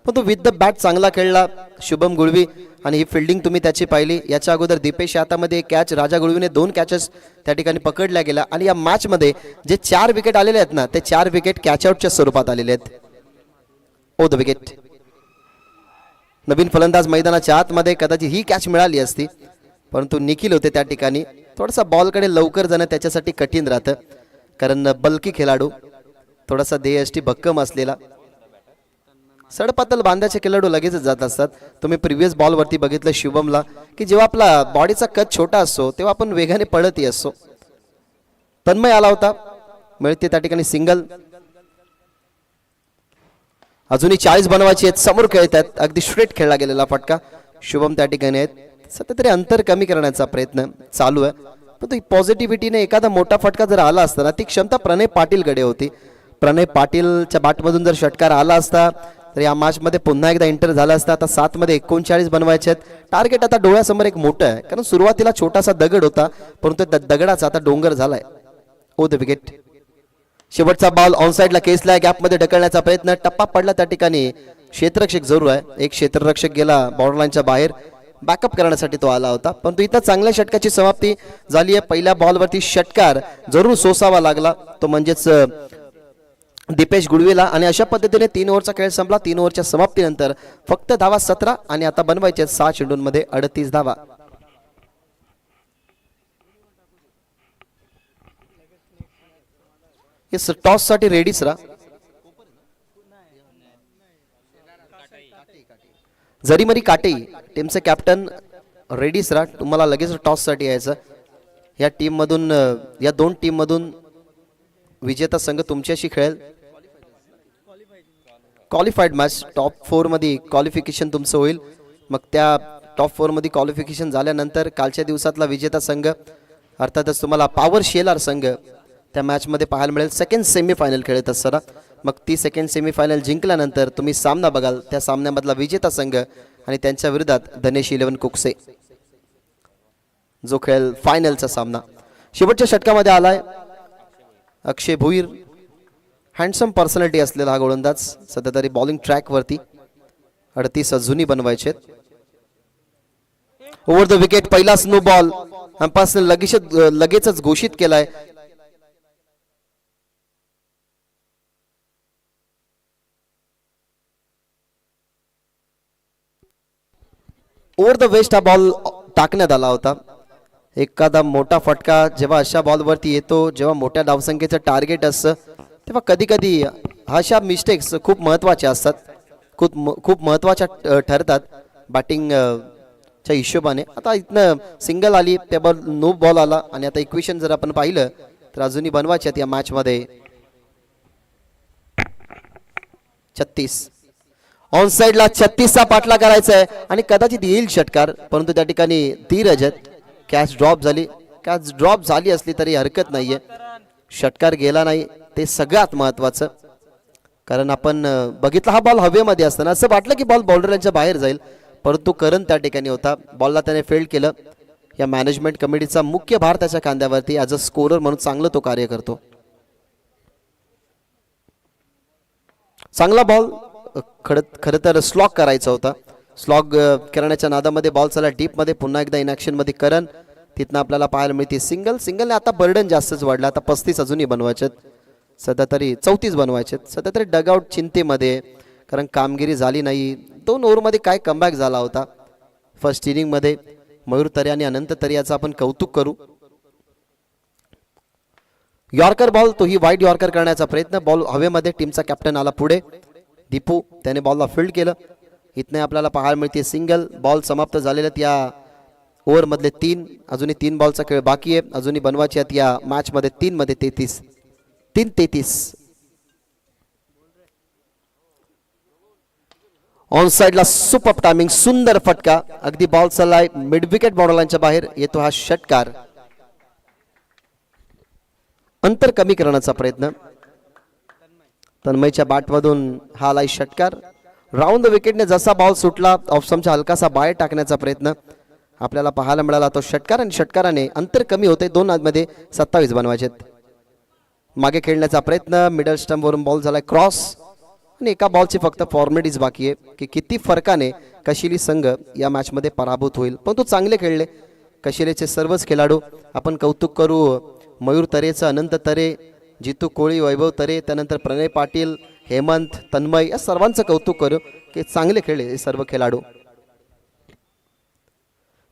पण तो विथ द बॅट चांगला खेळला शुभम गुळवी आणि ही फिल्डिंग तुम्ही त्याची पाहिली. याच्या अगोदर दीपेश हातामध्ये कॅच, राजा गुळवीने 2 कॅचेस त्या ठिकाणी पकडल्या गेल्या आणि या मॅचमध्ये जे 4 विकेट आलेले आहेत ना ते 4 विकेट कॅच आउटच्या स्वरूपात आलेले आहेत. ओ द विकेट. नवीन फलंदाज मैदानाच्या आतमध्ये, कदाचित ही कॅच मिळाली असती परंतु निखिल होते त्या ठिकाणी. थोडासा बॉलकडे लवकर जाणं त्याच्यासाठी कठीण राहतं कारण बल्की खेळाडू, थोडासा देहयष्टी भक्कम असलेला. सडपातल बांध्याचे खेळाडू लगेचच जात असतात. तुम्ही प्रिव्हियस बॉलवरती बघितलं शुभमला की जेव्हा आपला बॉडीचा कट छोटा असतो तेव्हा आपण वेगाने पळतही असतो. तन्मय आला होता, मिळते त्या ठिकाणी सिंगल. अजूनही 40 बनवायची आहेत, समोर खेळत आहेत, अगदी स्ट्रेट खेळला गेलेला फटका. शुभम त्या ठिकाणी आहेत, सतत तरी अंतर कमी करण्याचा प्रयत्न चालू आहे. पण पॉझिटिव्हिटीने एखादा मोठा फटका जर आला असता ना ती क्षमता प्रणय पाटीलकडे होती. प्रणय पाटीलच्या बॅटमधून जर षटकार आला असता तर या मॅचमध्ये पुन्हा एकदा एंटर झाला असता. आता 7 मध्ये 39 बनवायचे आहेत. टार्गेट आता डोळ्यासमोर एक मोठं आहे कारण सुरुवातीला छोटासा दगड होता परंतु दगडाचा आता डोंगर झालाय. ओ द विकेट. शेवटचा बॉल ऑन साइडला केसला, गॅपमध्ये ढकलण्याचा प्रयत्न, टप्पा पडला त्या ठिकाणी. क्षेत्ररक्षक जरूर आहे, एक क्षेत्ररक्षक गेला बॉर्डरलाईनच्या बाहेर, बॅकअप करण्यासाठी तो आला होता परंतु इथं चांगल्या षटकाची समाप्ती झाली आहे. पहिल्या बॉलवरती षटकार जरूर सोसावा लागला, तो म्हणजेच दीपेश गुळवेला. आणि अशा पद्धतीने 3 ओव्हरचा खेळ संपला. 3 ओव्हरच्या समाप्तीनंतर फक्त धावा 17 आणि आता बनवायचे 6 चेंडूंमध्ये 38 धावा. टॉस साठी रेडीच राहा. जरीमरी काटे टीमचे कॅप्टन रेडीच राहा, तुम्हाला लगेच टॉस साठी यायचं. या टीम मधून, या 2 टीम मधून विजेता संघ तुमच्याशी खेळेल. क्वालिफाईड मॅच टॉप 4 मध्ये क्वालिफिकेशन तुमचं होईल. मग त्या टॉप 4 मध्ये क्वालिफिकेशन झाल्यानंतर कालच्या दिवसातला विजेता संघ अर्थातच तुम्हाला पॉवर शेलार संघ त्या मॅचमध्ये पाहायला मिळेल. सेकंड सेमीफायनल खेळत असताना मग ती सेकंड सेमीफायनल जिंकल्यानंतर तुम्ही सामना बघाल. त्या सामन्यामधला विजेता संघ आणि त्यांच्या विरोधात धनेश 11 कुकसे जो खेळेल फायनलचा सामना. शेवटच्या षटकामध्ये आलाय अक्षय भुईर, हँडसम पर्सनॅलिटी असलेला हा गोलंदाज. सध्या तरी बॉलिंग ट्रॅक वरती 38 अजूनही बनवायचे. Over the wicket. पहिला स्नो बॉल अंपायरने लगेचच घोषित केलाय. ओव्हर द वेस्ट हा बॉल टाकण्यात आला होता. एखादा मोठा फटका जेव्हा अशा बॉलवरती येतो, जेव्हा मोठ्या धावसंख्येचं टार्गेट असतं तेव्हा कधी कधी अशा मिस्टेक्स खूप महत्त्वाच्या असतात, खूप महत्त्वाच्या ठरतात बॅटिंगच्या हिशोबाने. आता इथनं सिंगल आली, त्यावर नो बॉल आला आणि आता इक्वेशन जर आपण पाहिलं तर अजूनही बनवायचे आहेत या मॅचमध्ये. 36 ऑन साइडला 36चा पाठला करायचा आहे आणि कदाचित येईल षटकार परंतु त्या ठिकाणी धीरज कॅच ड्रॉप झाली. कॅच ड्रॉप झाली असली तरी हरकत नाहीये, षटकार गेला नाही ते सगळ्यात महत्वाचं. कारण आपण बघितला हा बॉल हवेमध्ये असताना असं वाटलं की बॉल बाउंड्रीच्या बाहेर जाईल परंतु करण त्या ठिकाणी होता. बॉलला त्याने फेल्ड केलं. या मॅनेजमेंट कमिटीचा मुख्य भार त्याच्या खांद्यावरती. ॲज अ स्कोरर म्हणून चांगलं तो कार्य करतो. चांगला बॉल खरं तर स्लॉग करायचा होता. स्लॉग करण्याच्या नादामध्ये बॉल चला डीप मध्ये, पुन्हा एकदा इनॅक्शन मध्ये करण. तिथनं आपल्याला पाहायला मिळते सिंगलने आता बर्डन जास्तच वाढलं. आता 35 अजूनही बनवायचे, सध्या तरी 34 बनवायचे. सध्या तरी डगआउट चिंतेमध्ये कारण कामगिरी झाली नाही. 2 ओव्हरमध्ये काय कमबॅक झाला होता फर्स्ट इनिंग मध्ये. मयूर तरे आणि अनंत तरे याचं आपण कौतुक करू. यॉर्कर बॉल, तोही वाईड यॉर्कर करण्याचा प्रयत्न. बॉल हवेमध्ये, टीमचा कॅप्टन आला पुढे दीपू, त्याने बॉलला फील्ड केलं. इथने आपल्याला पाहायला मिळते सिंगल. बॉल समाप्त झालेले या ओव्हर मधले 3, अजूनही 3 बॉलचा खेळ बाकी आहे. अजूनही बनवायचे आहेत या मॅच मध्ये 3 मध्ये 33. ऑन साइडला सुपर टायमिंग, सुंदर फटका, अगदी बॉल चाललाय मिड विकेट बॉर्डरलाईनच्या बाहेर. येतो हा षटकार. अंतर कमी करण्याचा प्रयत्न तन्मयच्या बॅटमधून हा आलाय षटकार. राऊंड द विकेटने जसा बॉल सुटला ऑफस्टंपच्या हलकासा बाहेर टाकण्याचा प्रयत्न आपल्याला पाहायला मिळाला तो षटकार. आणि षटकाराने अंतर कमी होते. 2 मध्ये 27 बनवायचे. मागे खेळण्याचा प्रयत्न, मिडल स्टंप वरून बॉल झालाय क्रॉस आणि एका बॉलची फक्त फॉर्मॅलिटीज बाकी आहे की किती फरकाने कशिली संघ या मॅचमध्ये पराभूत होईल. पण तो चांगले खेळले कशिलेचे सर्वच खेळाडू. आपण कौतुक करू मयूर तरेचं, अनंत तरे, जितू कोळी, वैभव तरे, त्यानंतर प्रणय पाटील, हेमंत, तन्मय या सर्वांचं कौतुक करू की चांगले खेळले हे सर्व खेळाडू.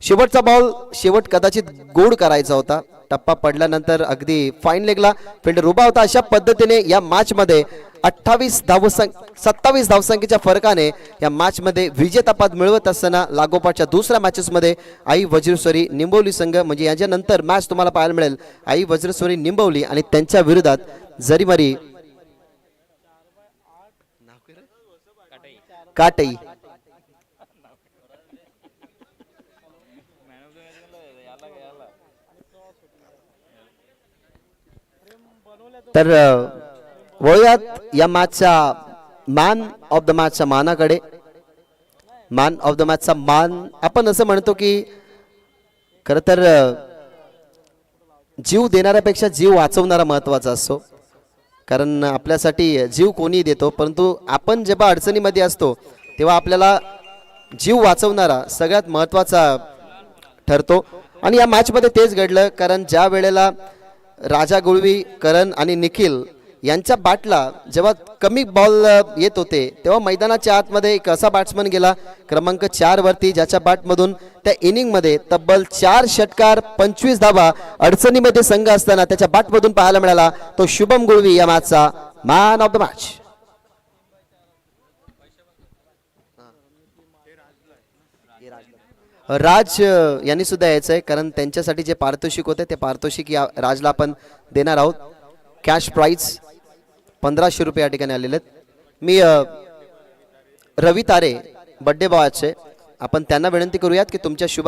शेवटचा बॉल शेवट कदाचित गोड करायचा होता. टप्पा पडल्यानंतर अगदी फाईन लेगला फिल्डर उभा होता. अशा पद्धतीने या मॅच मध्ये 27 धावसंख्येच्या फरकाने या मॅच मध्ये विजेतापद मिळवत असताना लागोपाठच्या दुसऱ्या मॅचेस मध्ये आई वज्रेश्वरी निंबवली संघ, म्हणजे याच्यानंतर मॅच तुम्हाला पाहायला मिळेल आई वज्रेश्वरी निंबवली आणि त्यांच्या विरोधात जरीमरी काटई. तर वळूयात या मॅचच्या मॅन ऑफ द मॅचच्या मानाकडे. मॅन ऑफ द मॅचचा मान आपण असं म्हणतो की खरं तर जीव देणाऱ्यापेक्षा जीव वाचवणारा महत्वाचा असतो. कारण आपल्यासाठी जीव कोणी देतो, परंतु आपण जेव्हा अडचणीमध्ये असतो तेव्हा आपल्याला जीव वाचवणारा सगळ्यात महत्त्वाचा ठरतो. आणि या मॅचमध्ये तेच घडलं. कारण ज्या वेळेला राजा गुळवी, करण आणि निखिल यांच्या बॅटला जेव्हा कमी बॉल येत होते तेव्हा मैदानाच्या आतमध्ये एक असा बॅट्समन गेला क्रमांक 4 वरती ज्याच्या बॅटमधून त्या इनिंगमध्ये तब्बल 4 षटकार 25 धावा अडचणीमध्ये संघ असताना त्याच्या बॅटमधून पाहायला मिळाला तो शुभम गुळवी या मॅचचा मॅन ऑफ द मॅच. राज यांनी सुद्धा यायचं आहे कारण त्यांच्यासाठी जे पारितोषिक होते ते पारितोषिक या राजला आपण देणार आहोत. कॅश प्राइज 1500 रुपये या ठिकाणी आलेले आहेत. मी रवी तारे बड्डे बॉयचे आपण त्यांना विनंती करूयात की तुमच्या शुभ